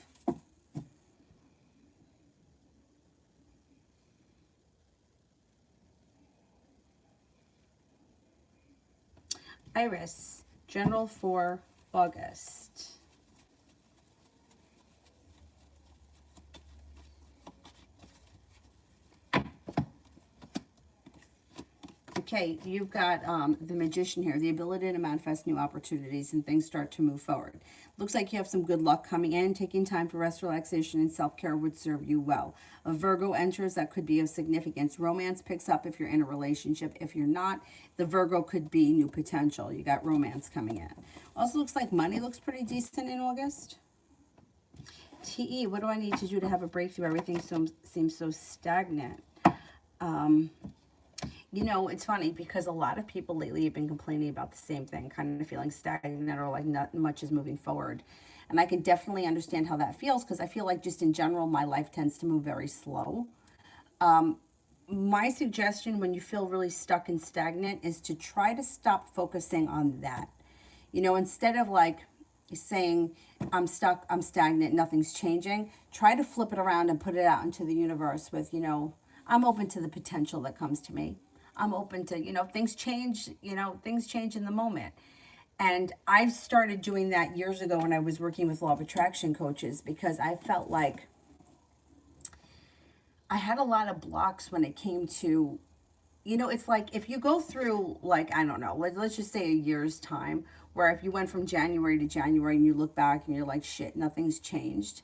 Iris, general for August. Okay, you've got the Magician here, the ability to manifest new opportunities and things start to move forward. Looks like you have some good luck coming in. Taking time for rest, relaxation, and self-care would serve you well. A Virgo enters, that could be of significance. Romance picks up if you're in a relationship. If you're not, the Virgo could be new potential. You got romance coming in. Also looks like money looks pretty decent in August. TE, what do I need to do to have a breakthrough? Everything seems so stagnant. You know, it's funny because a lot of people lately have been complaining about the same thing, kind of feeling stagnant or like not much is moving forward. And I can definitely understand how that feels because I feel like just in general, my life tends to move very slow. My suggestion when you feel really stuck and stagnant is to try to stop focusing on that. You know, instead of like saying, I'm stuck, I'm stagnant, nothing's changing, try to flip it around and put it out into the universe with, you know, I'm open to the potential that comes to me. I'm open to, you know, things change, things change in the moment. And I started doing that years ago when I was working with law of attraction coaches because I felt like I had a lot of blocks when it came to, you know, it's like if you go through, like, I don't know, let's just say a year's time, where if you went from January to January and you look back and you're like, shit, nothing's changed.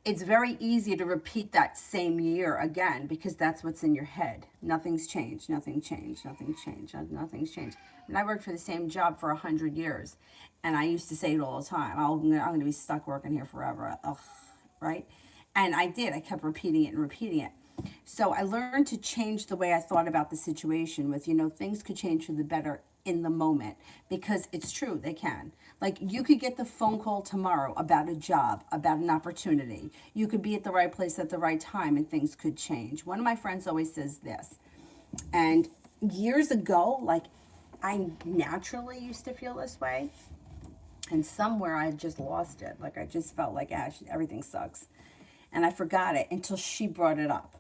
It's very easy to repeat that same year again because that's what's in your head. Nothing's changed, nothing changed, nothing's changed, nothing's changed. And I worked for the same job for 100 years. And I used to say it all the time. I'm going to be stuck working here forever. Ugh, right? And I did. I kept repeating it and repeating it. So I learned to change the way I thought about the situation with, you know, things could change for the better in the moment because it's true, they can. Like you could get the phone call tomorrow about a job, about an opportunity. You could be at the right place at the right time and things could change. One of my friends always says this. And years ago, like I naturally used to feel this way. And somewhere I just lost it. Like I just felt like, everything sucks. And I forgot it until she brought it up.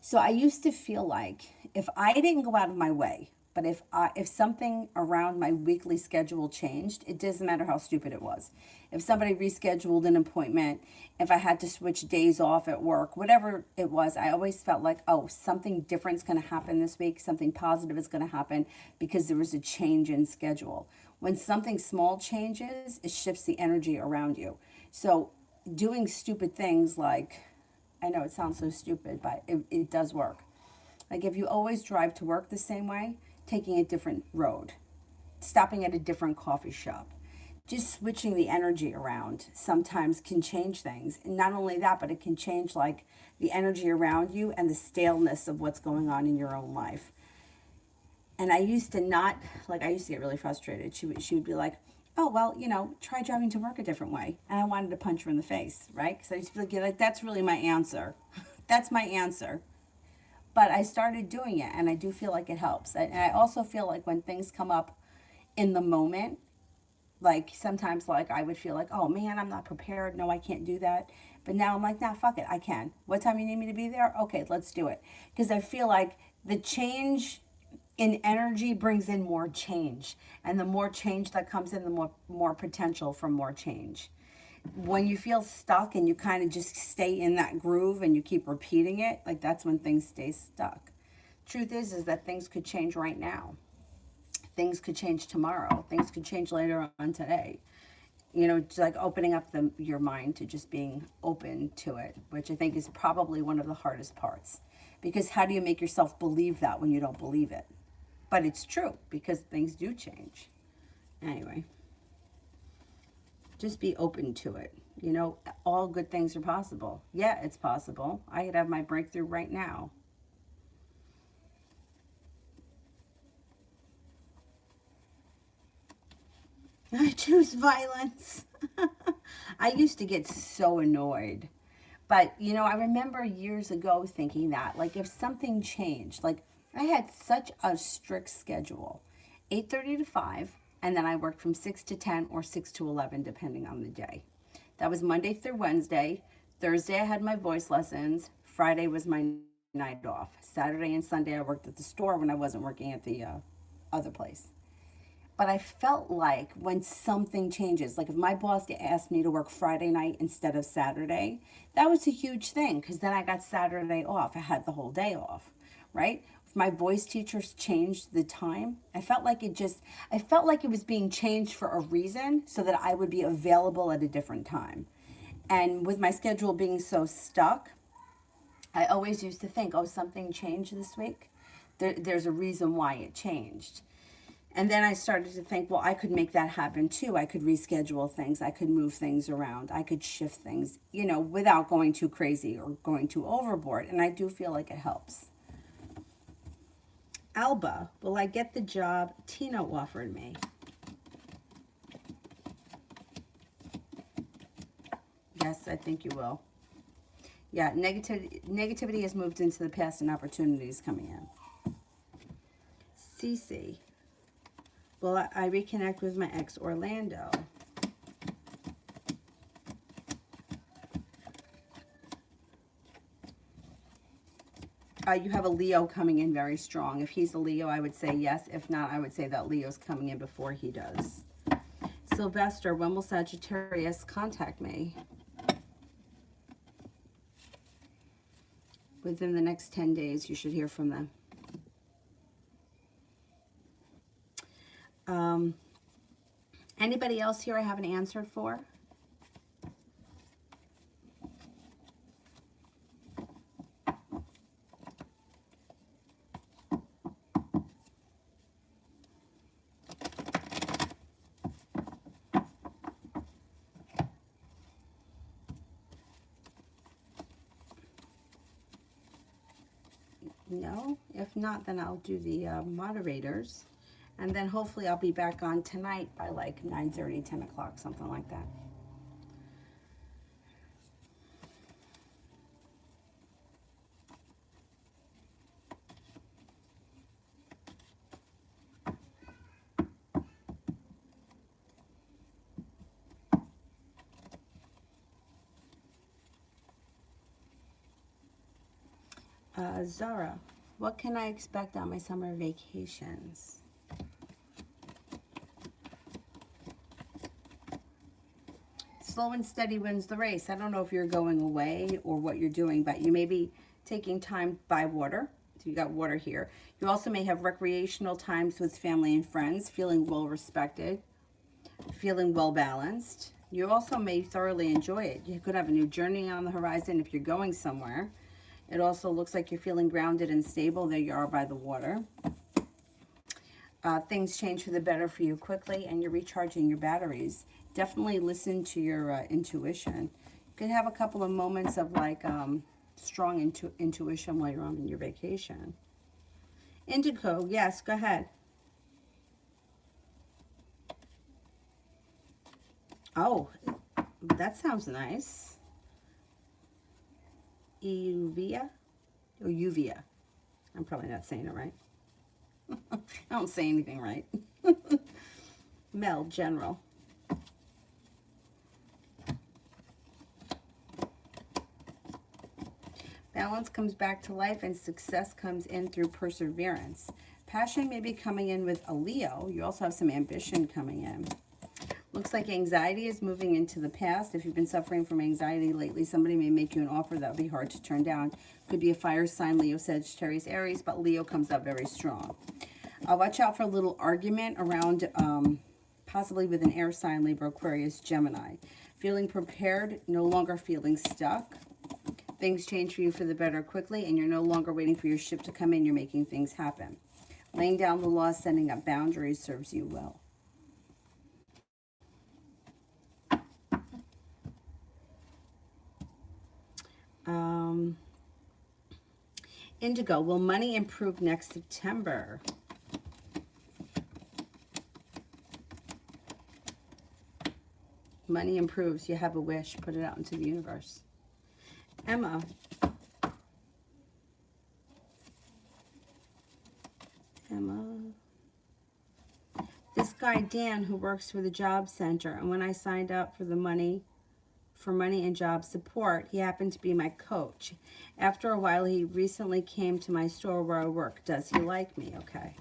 So I used to feel like if I didn't go out of my way, but if something around my weekly schedule changed, it doesn't matter how stupid it was. If somebody rescheduled an appointment, if I had to switch days off at work, whatever it was, I always felt like, oh, something different's going to happen this week. Something positive is going to happen because there was a change in schedule. When something small changes, it shifts the energy around you. So doing stupid things like, I know it sounds so stupid, but it does work. Like if you always drive to work the same way, taking a different road, stopping at a different coffee shop, just switching the energy around sometimes can change things. And not only that, but it can change like the energy around you and the staleness of what's going on in your own life. And I used to get really frustrated. She would be like, oh, well, you know, try driving to work a different way. And I wanted to punch her in the face, right? Because I used to be like, that's really my answer. That's my answer. But I started doing it, and I do feel like it helps. And I also feel like when things come up in the moment, like sometimes like I would feel like, oh man, I'm not prepared. No, I can't do that. But now I'm like, nah, fuck it, I can. What time you need me to be there? Okay, let's do it. Because I feel like the change in energy brings in more change. And the more change that comes in, the more potential for more change. When you feel stuck and you kind of just stay in that groove and you keep repeating it, like that's when things stay stuck. Truth is that things could change right now. Things could change tomorrow. Things could change later on today. You know, it's like opening up your mind to just being open to it, which I think is probably one of the hardest parts. Because how do you make yourself believe that when you don't believe it? But it's true because things do change. Anyway. Just be open to it. You know, all good things are possible. Yeah, it's possible. I could have my breakthrough right now. I choose violence. I used to get so annoyed. But, you know, I remember years ago thinking that, like, if something changed, like, I had such a strict schedule, 8:30 to 5, and then I worked from 6 to 10 or 6 to 11, depending on the day. That was Monday through Wednesday. Thursday, I had my voice lessons. Friday was my night off. Saturday and Sunday, I worked at the store when I wasn't working at the other place. But I felt like when something changes, like if my boss asked me to work Friday night instead of Saturday, that was a huge thing because then I got Saturday off. I had the whole day off, right? If my voice teachers changed the time, I felt like it was being changed for a reason so that I would be available at a different time. And with my schedule being so stuck, I always used to think, oh, something changed this week. There's a reason why it changed. And then I started to think, well, I could make that happen too. I could reschedule things. I could move things around. I could shift things, you know, without going too crazy or going too overboard. And I do feel like it helps. Alba, will I get the job Tina offered me? Yes, I think you will. Yeah, negativity has moved into the past and opportunities coming in. Cece. Will I reconnect with my ex, Orlando? You have a Leo coming in very strong. If he's a Leo, I would say yes. If not, I would say that Leo's coming in before he does. Sylvester, when will Sagittarius contact me? Within the next 10 days, you should hear from them. Anybody else here I haven't answered for? No? If not, then I'll do the moderators. And then hopefully I'll be back on tonight by like 9:30, 10 o'clock, something like that. Zara, what can I expect on my summer vacations? Slow and steady wins the race. I don't know if you're going away or what you're doing, but you may be taking time by water. So you got water here. You also may have recreational times with family and friends, feeling well respected, feeling well balanced. You also may thoroughly enjoy it. You could have a new journey on the horizon if you're going somewhere. It also looks like you're feeling grounded and stable. There you are by the water. Things change for the better for you quickly, and you're recharging your batteries. Definitely listen to your intuition. You could have a couple of moments of like strong intuition while you're on your vacation. Indigo, yes, go ahead. Oh, that sounds nice. Euvia or Uvia. I'm probably not saying it right. I don't say anything right. Mel, general. Balance comes back to life and success comes in through perseverance. Passion may be coming in with a Leo. You also have some ambition coming in. Looks like anxiety is moving into the past. If you've been suffering from anxiety lately, somebody may make you an offer that would be hard to turn down. Could be a fire sign, Leo, Sagittarius, Aries, but Leo comes up very strong. Watch out for a little argument around possibly with an air sign, Libra, Aquarius, Gemini. Feeling prepared, no longer feeling stuck. Things change for you for the better quickly, and you're no longer waiting for your ship to come in. You're making things happen. Laying down the law, setting up boundaries serves you well. Indigo, will money improve next September? Money improves. You have a wish. Put it out into the universe. Emma. This guy, Dan, who works for the job center, and when I signed up for money and job support, he happened to be my coach. After a while, he recently came to my store where I work. Does he like me? Okay.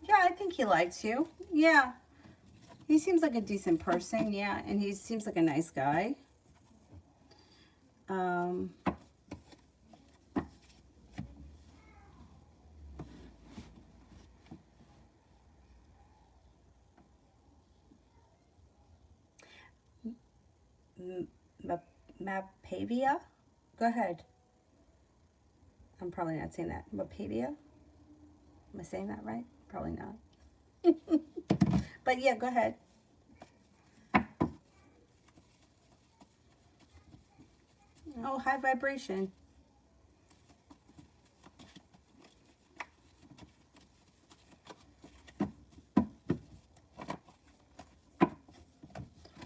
Yeah, I think he likes you. Yeah. He seems like a decent person, yeah, and he seems like a nice guy. Mapavia? Go ahead. I'm probably not saying that. Mapavia? Am I saying that right? Probably not. But yeah, go ahead. Oh, high vibration.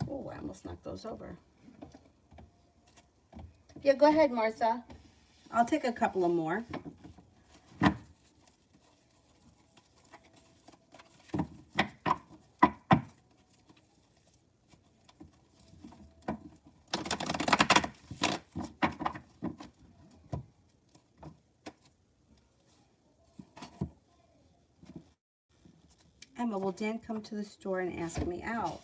Oh, I almost knocked those over. Yeah, go ahead, Martha. I'll take a couple of more. Emma, will Dan come to the store and ask me out?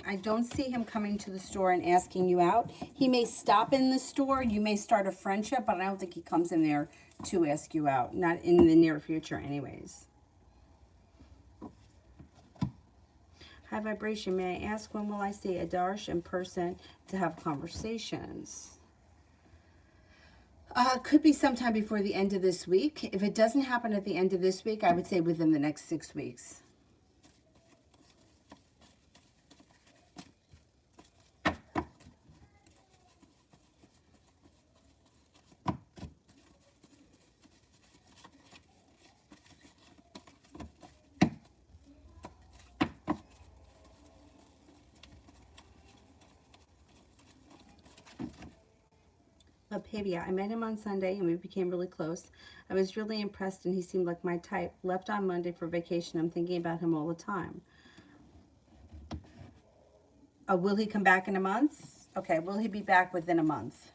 I don't see him coming to the store and asking you out. He may stop in the store. You may start a friendship, but I don't think he comes in there to ask you out. Not in the near future anyways. High vibration. May I ask, when will I see Adarsh in person to have conversations? Could be sometime before the end of this week. If it doesn't happen at the end of this week, I would say within the next 6 weeks. Pavia. I met him on Sunday and we became really close. I was really impressed and he seemed like my type. Left on Monday for vacation. I'm thinking about him all the time. Will he come back in a month? Okay, will he be back within a month?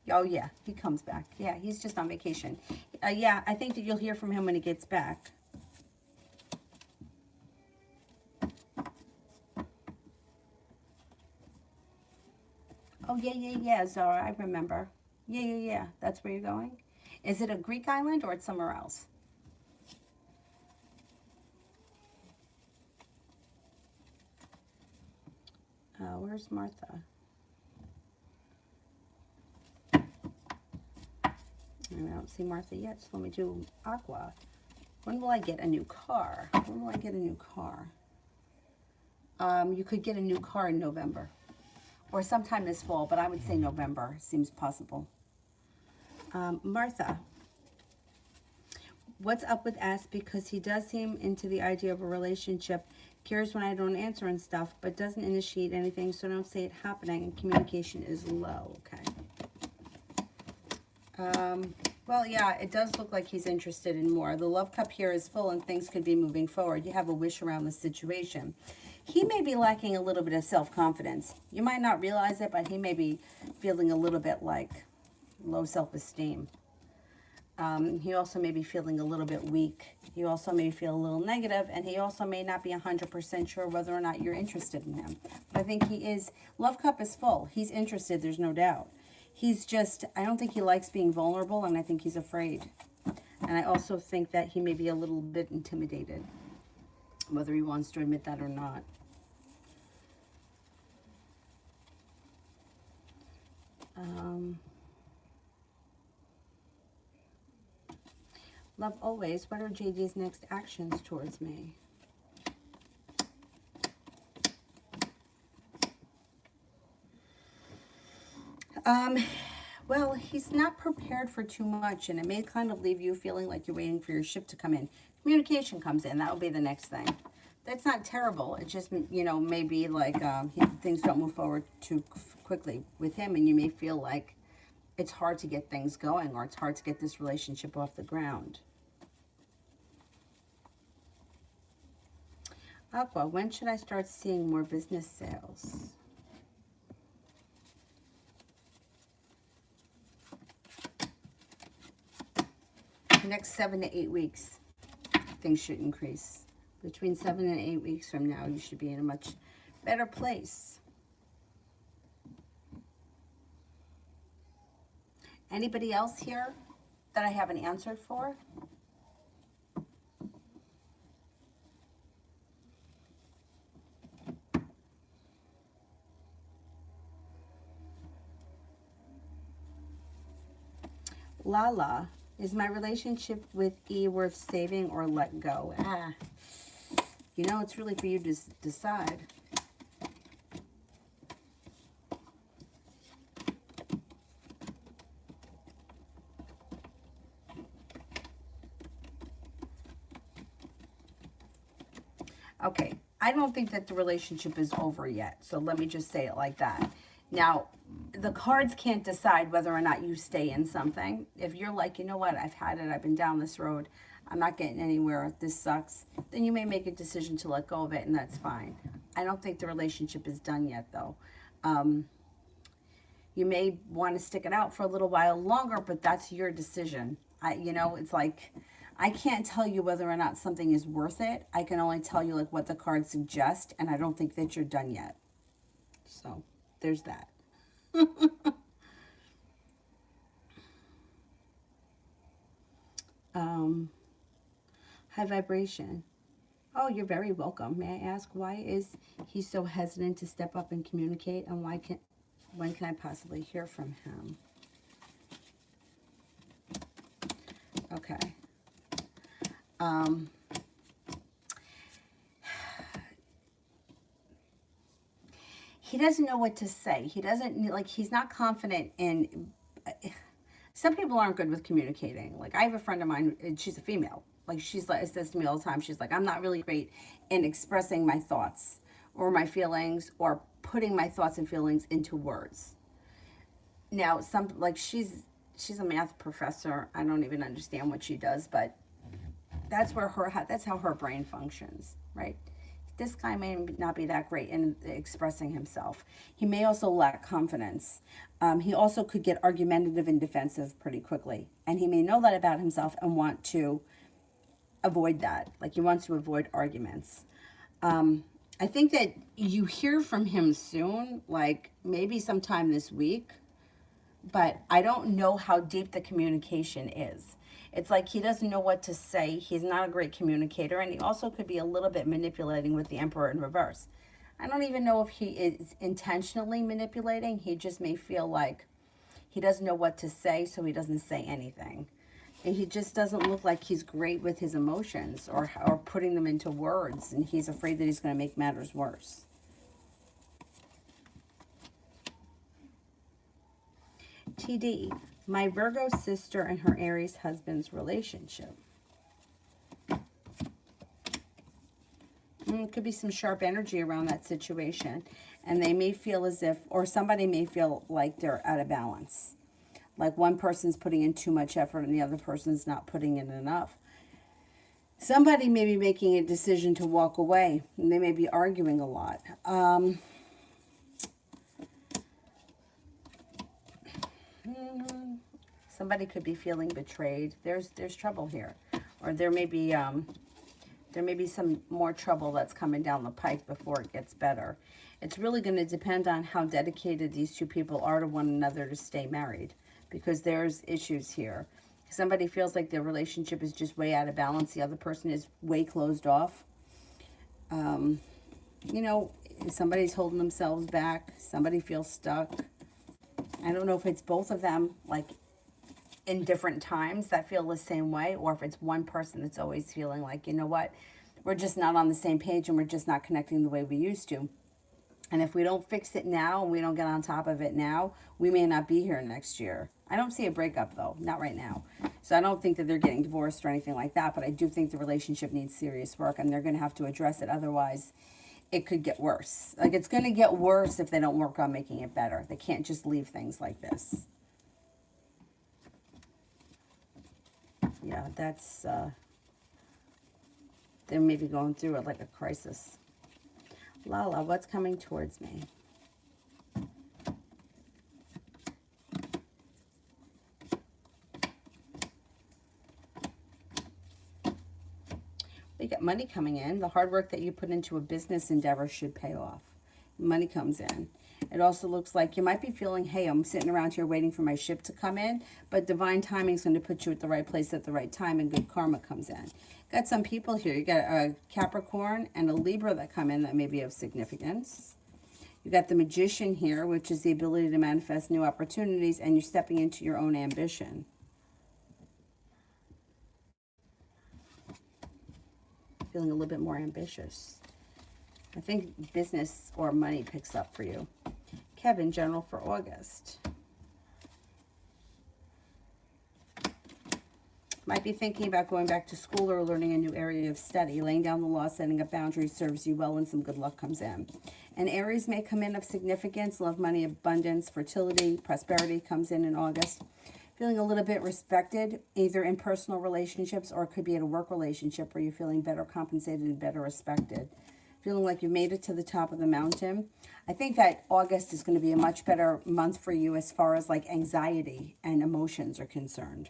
Oh, yeah, he comes back. Yeah, he's just on vacation. Yeah, I think that you'll hear from him when he gets back. Oh, yeah, Zara, I remember. Yeah, that's where you're going? Is it a Greek island or it's somewhere else? Where's Martha? I don't see Martha yet, so let me do Aqua. When will I get a new car? When will I get a new car? You could get a new car in November. Or sometime this fall, but I would say November seems possible. Martha. What's up with Ash? Because he does seem into the idea of a relationship, cares when I don't answer and stuff, but doesn't initiate anything, so don't say it happening, and communication is low. Okay. Well, yeah, it does look like he's interested in more. The love cup here is full and things could be moving forward. You have a wish around the situation. He may be lacking a little bit of self-confidence. You might not realize it, but he may be feeling a little bit like low self-esteem. He also may be feeling a little bit weak. He also may feel a little negative, and he also may not be 100% sure whether or not you're interested in him. But I think he is. Love cup is full. He's interested, there's no doubt. He's just, I don't think he likes being vulnerable, and I think he's afraid. And I also think that he may be a little bit intimidated, whether he wants to admit that or not. Love always. What are JD's next actions towards me? Well, he's not prepared for too much, and it may kind of leave you feeling like you're waiting for your ship to come in. Communication comes in. That will be the next thing. That's not terrible. It just, you know, maybe like things don't move forward too quickly with him, and you may feel like it's hard to get things going, or it's hard to get this relationship off the ground. Aqua, when should I start seeing more business sales? The next 7 to 8 weeks, things should increase. Between 7 and 8 weeks from now, you should be in a much better place. Anybody else here that I haven't answered for? Lala, is my relationship with E worth saving or let go? You know, it's really for you to decide. Okay, I don't think that the relationship is over yet, so let me just say it like that. Now, the cards can't decide whether or not you stay in something. If you're like, you know what, I've had it, I've been down this road, I'm not getting anywhere, this sucks, then you may make a decision to let go of it, and that's fine. I don't think the relationship is done yet, though. You may want to stick it out for a little while longer, but that's your decision. You know, it's like, I can't tell you whether or not something is worth it. I can only tell you like what the cards suggest, and I don't think that you're done yet. So, there's that. High vibration. Oh, you're very welcome. May I ask, why is he so hesitant to step up and communicate, and when can I possibly hear from him? Okay. He doesn't know what to say. He doesn't, like, he's not confident in, some people aren't good with communicating. Like, I have a friend of mine, and she's a female. Like, she's like, says to me all the time, she's like, I'm not really great in expressing my thoughts or my feelings or putting my thoughts and feelings into words. Now, she's a math professor. I don't even understand what she does, but that's how her brain functions, right? This guy may not be that great in expressing himself. He may also lack confidence. He also could get argumentative and defensive pretty quickly. And he may know that about himself and want to avoid that. Like, he wants to avoid arguments. I think that you hear from him soon, like maybe sometime this week. But I don't know how deep the communication is. It's like he doesn't know what to say. He's not a great communicator, and he also could be a little bit manipulating with the Emperor in reverse. I don't even know if he is intentionally manipulating. He just may feel like he doesn't know what to say, so he doesn't say anything. And he just doesn't look like he's great with his emotions or putting them into words, and he's afraid that he's going to make matters worse. TD, my Virgo sister and her Aries husband's relationship. Could be some sharp energy around that situation. And they may feel as if, or somebody may feel like they're out of balance. Like one person's putting in too much effort and the other person's not putting in enough. Somebody may be making a decision to walk away. And they may be arguing a lot. Somebody could be feeling betrayed. There's trouble here. Or there may be There may be some more trouble that's coming down the pike before it gets better. It's really going to depend on how dedicated these two people are to one another to stay married, because there's issues here. Somebody feels like their relationship is just way out of balance. The other person is way closed off. You know, somebody's holding themselves back. Somebody feels stuck. I don't know if it's both of them, like in different times that feel the same way, or if it's one person that's always feeling like, you know what, we're just not on the same page and we're just not connecting the way we used to. And if we don't fix it now and we don't get on top of it now, we may not be here next year. I don't see a breakup though, not right now. So I don't think that they're getting divorced or anything like that, but I do think the relationship needs serious work and they're going to have to address it. Otherwise, it could get worse. Like, it's going to get worse if they don't work on making it better. They can't just leave things like this. Yeah, that's, they may be going through it like a crisis. Lala, what's coming towards me? You got money coming in. The hard work that you put into a business endeavor should pay off. Money comes in. It also looks like you might be feeling, hey, I'm sitting around here waiting for my ship to come in, but divine timing is going to put you at the right place at the right time and good karma comes in. Got some people here. You got a Capricorn and a Libra that come in that may be of significance. You got the Magician here, which is the ability to manifest new opportunities, and you're stepping into your own ambition. Feeling a little bit more ambitious. I think business or money picks up for you. Kevin, general for August. Might be thinking about going back to school or learning a new area of study. Laying down the law, setting up boundaries serves you well and some good luck comes in. And Aries may come in of significance. Love, money, abundance, fertility, prosperity comes in August. Feeling a little bit respected, either in personal relationships or it could be in a work relationship where you're feeling better compensated and better respected. Feeling like you made it to the top of the mountain. I think that August is going to be a much better month for you as far as like anxiety and emotions are concerned.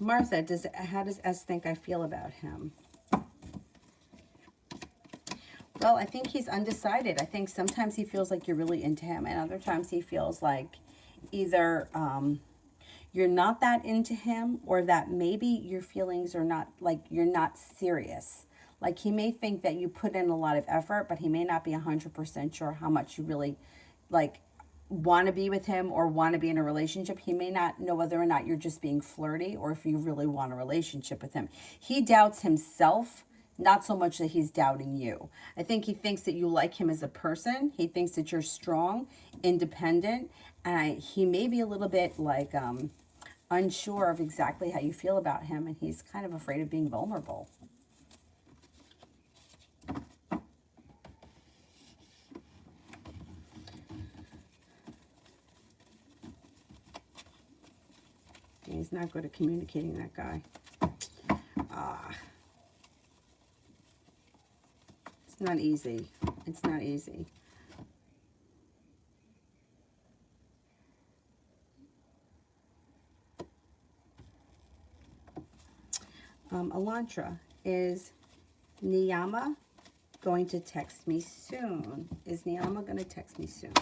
Martha, how does S think I feel about him? Well, I think he's undecided. I think sometimes he feels like you're really into him, and other times he feels like either you're not that into him, or that maybe your feelings are not, like, you're not serious. Like, he may think that you put in a lot of effort, but he may not be 100% sure how much you really, like, want to be with him or want to be in a relationship. He may not know whether or not you're just being flirty or if you really want a relationship with him. He doubts himself, not so much that he's doubting you. I think he thinks that you like him as a person. He thinks that you're strong, independent, and he may be a little bit like unsure of exactly how you feel about him, and he's kind of afraid of being vulnerable. He's not good at communicating, that guy. It's not easy. It's not easy. Elantra, is Niyama going to text me soon? Is Niyama going to text me soon?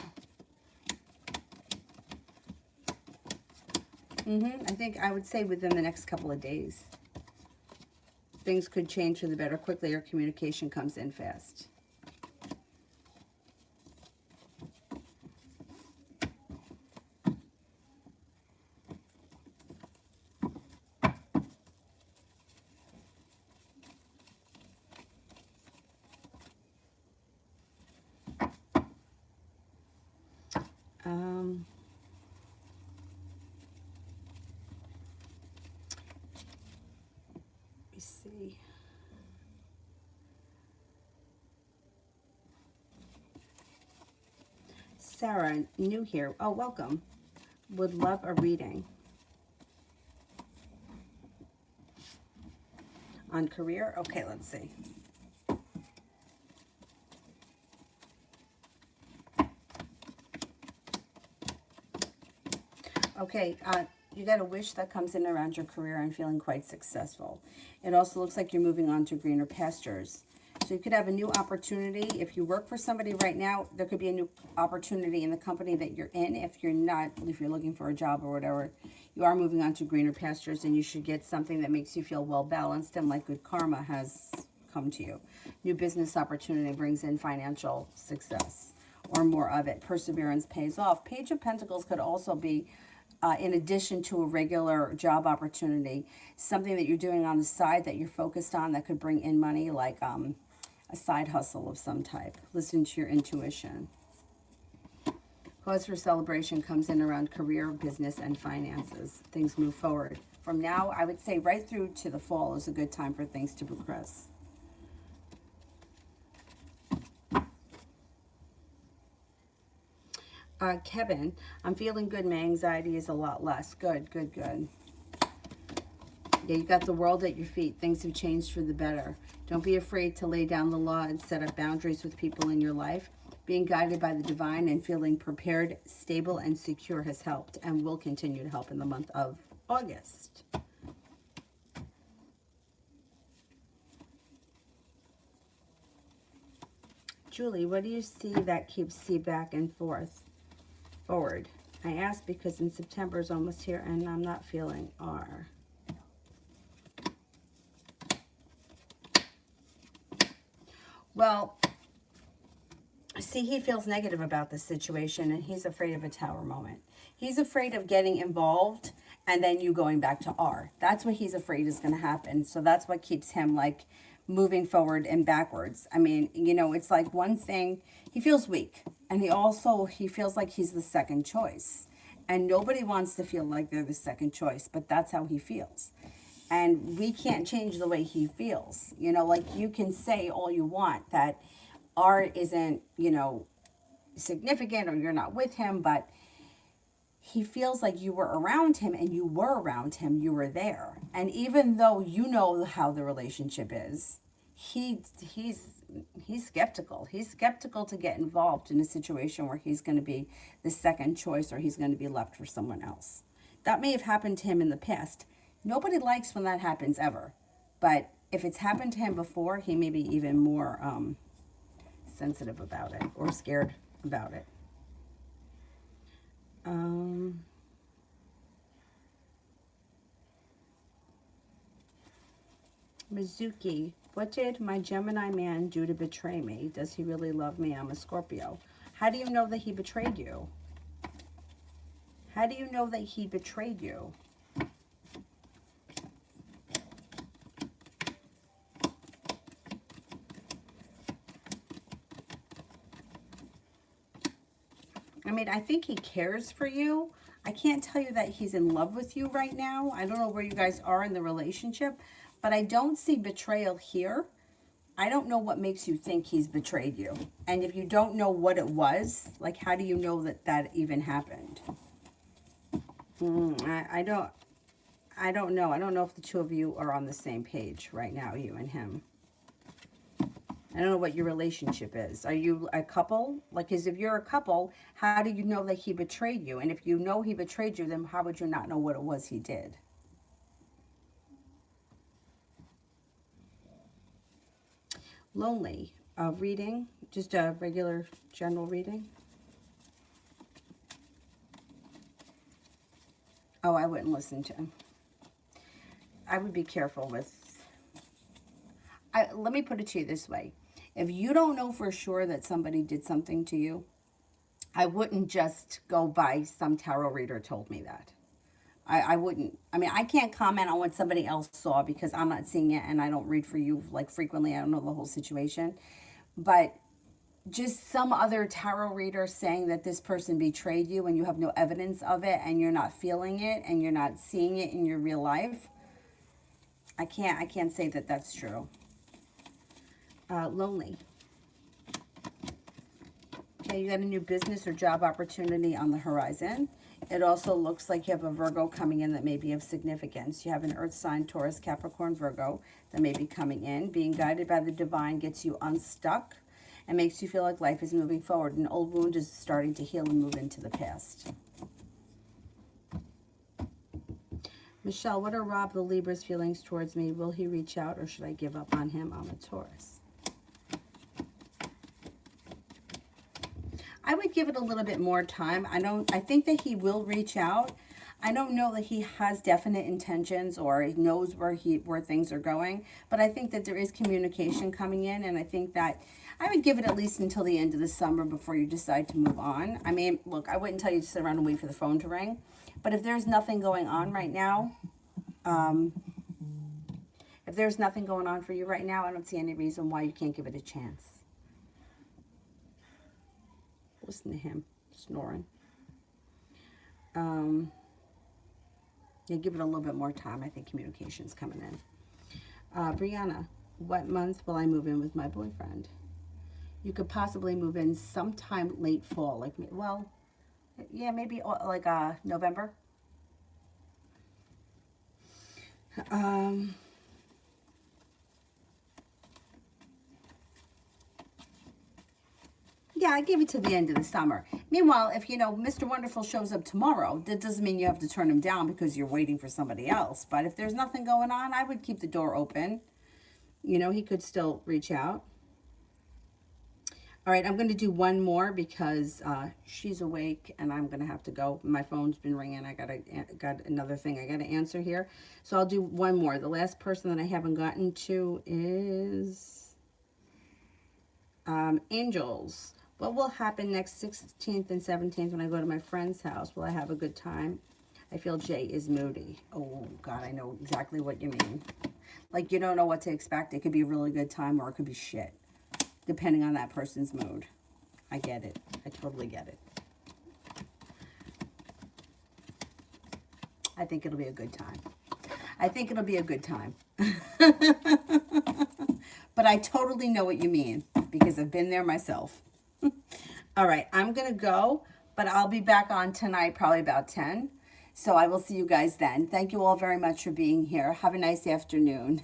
I think I would say within the next couple of days. Things could change for the better quickly, or communication comes in fast. Let me see. Sarah, new here. Oh, welcome. Would love a reading on career. Okay, let's see. Okay, You got a wish that comes in around your career and feeling quite successful. It also looks like you're moving on to greener pastures. So you could have a new opportunity. If you work for somebody right now, there could be a new opportunity in the company that you're in. If you're not, if you're looking for a job or whatever, you are moving on to greener pastures, and you should get something that makes you feel well balanced and like good karma has come to you. New business opportunity brings in financial success or more of it. Perseverance pays off. Page of Pentacles could also be in addition to a regular job opportunity, something that you're doing on the side that you're focused on that could bring in money, like a side hustle of some type. Listen to your intuition. Cause for celebration comes in around career, business, and finances. Things move forward. From now, I would say right through to the fall is a good time for things to progress. Kevin, I'm feeling good. My anxiety is a lot less. Good, good, good. Yeah, you got the world at your feet. Things have changed for the better. Don't be afraid to lay down the law and set up boundaries with people in your life. Being guided by the divine and feeling prepared, stable, and secure has helped and will continue to help in the month of August. Julie, what do you see that keeps C back and forward? I ask because in September is almost here and I'm not feeling R. Well, see, he feels negative about this situation and he's afraid of a tower moment. He's afraid of getting involved and then you going back to R. That's what he's afraid is going to happen. So that's what keeps him like moving forward and backwards. I mean, you know, it's like one thing, he feels weak. And he feels like he's the second choice. And nobody wants to feel like they're the second choice, but that's how he feels. And we can't change the way he feels. You know, like you can say all you want that R isn't, you know, significant or you're not with him, but he feels like you were around him and you were around him, you were there. And even though you know how the relationship is, he's skeptical. He's skeptical to get involved in a situation where he's going to be the second choice or he's going to be left for someone else. That may have happened to him in the past. Nobody likes when that happens ever. But if it's happened to him before, he may be even more sensitive about it or scared about it. Mizuki, what did my Gemini man do to betray me? Does he really love me? I'm a Scorpio. How do you know that he betrayed you? How do you know that he betrayed you? I mean, I think he cares for you. I can't tell you that he's in love with you right now. I don't know where you guys are in the relationship, but I don't see betrayal here. I don't know what makes you think he's betrayed you. And if you don't know what it was, like, how do you know that that even happened? I don't know. I don't know if the two of you are on the same page right now, you and him. I don't know what your relationship is. Are you a couple? Like, because if you're a couple, how do you know that he betrayed you? And if you know he betrayed you, then how would you not know what it was he did? Lonely. Reading. Just a regular general reading. Oh, I wouldn't listen to him. I would be careful with... let me put it to you this way. If you don't know for sure that somebody did something to you, I wouldn't just go by some tarot reader told me that. I wouldn't. I mean, I can't comment on what somebody else saw because I'm not seeing it and I don't read for you like frequently. I don't know the whole situation. But just some other tarot reader saying that this person betrayed you and you have no evidence of it and you're not feeling it and you're not seeing it in your real life, I can't say that that's true. Lonely. Okay, you got a new business or job opportunity on the horizon. It also looks like you have a Virgo coming in that may be of significance. You have an earth sign, Taurus, Capricorn, Virgo that may be coming in. Being guided by the divine gets you unstuck and makes you feel like life is moving forward. An old wound is starting to heal and move into the past. Michelle, what are Rob the Libra's feelings towards me? Will he reach out or should I give up on him? I'm a Taurus. I would give it a little bit more time. I think that he will reach out. I don't know that he has definite intentions or he knows where things are going, but I think that there is communication coming in, and I think that I would give it at least until the end of the summer before you decide to move on. I mean, look, I wouldn't tell you to sit around and wait for the phone to ring, but if there's nothing going on right now, if there's nothing going on for you right now, I don't see any reason why you can't give it a chance. Listen to him snoring. Yeah, give it a little bit more time. I think communication's coming in. Brianna, what month will I move in with my boyfriend? You could possibly move in sometime late fall, like, well, yeah, maybe like November. Yeah, I give it to the end of the summer. Meanwhile, if, Mr. Wonderful shows up tomorrow, that doesn't mean you have to turn him down because you're waiting for somebody else. But if there's nothing going on, I would keep the door open. He could still reach out. All right, I'm going to do one more because she's awake and I'm going to have to go. My phone's been ringing. I got another thing I got to answer here. So I'll do one more. The last person that I haven't gotten to is Angels. What will happen next 16th and 17th when I go to my friend's house? Will I have a good time? I feel Jay is moody. Oh, God, I know exactly what you mean. Like, you don't know what to expect. It could be a really good time or it could be shit, depending on that person's mood. I get it. I totally get it. I think it'll be a good time. I think it'll be a good time. But I totally know what you mean because I've been there myself. All right, I'm going to go, but I'll be back on tonight, probably about 10. So I will see you guys then. Thank you all very much for being here. Have a nice afternoon.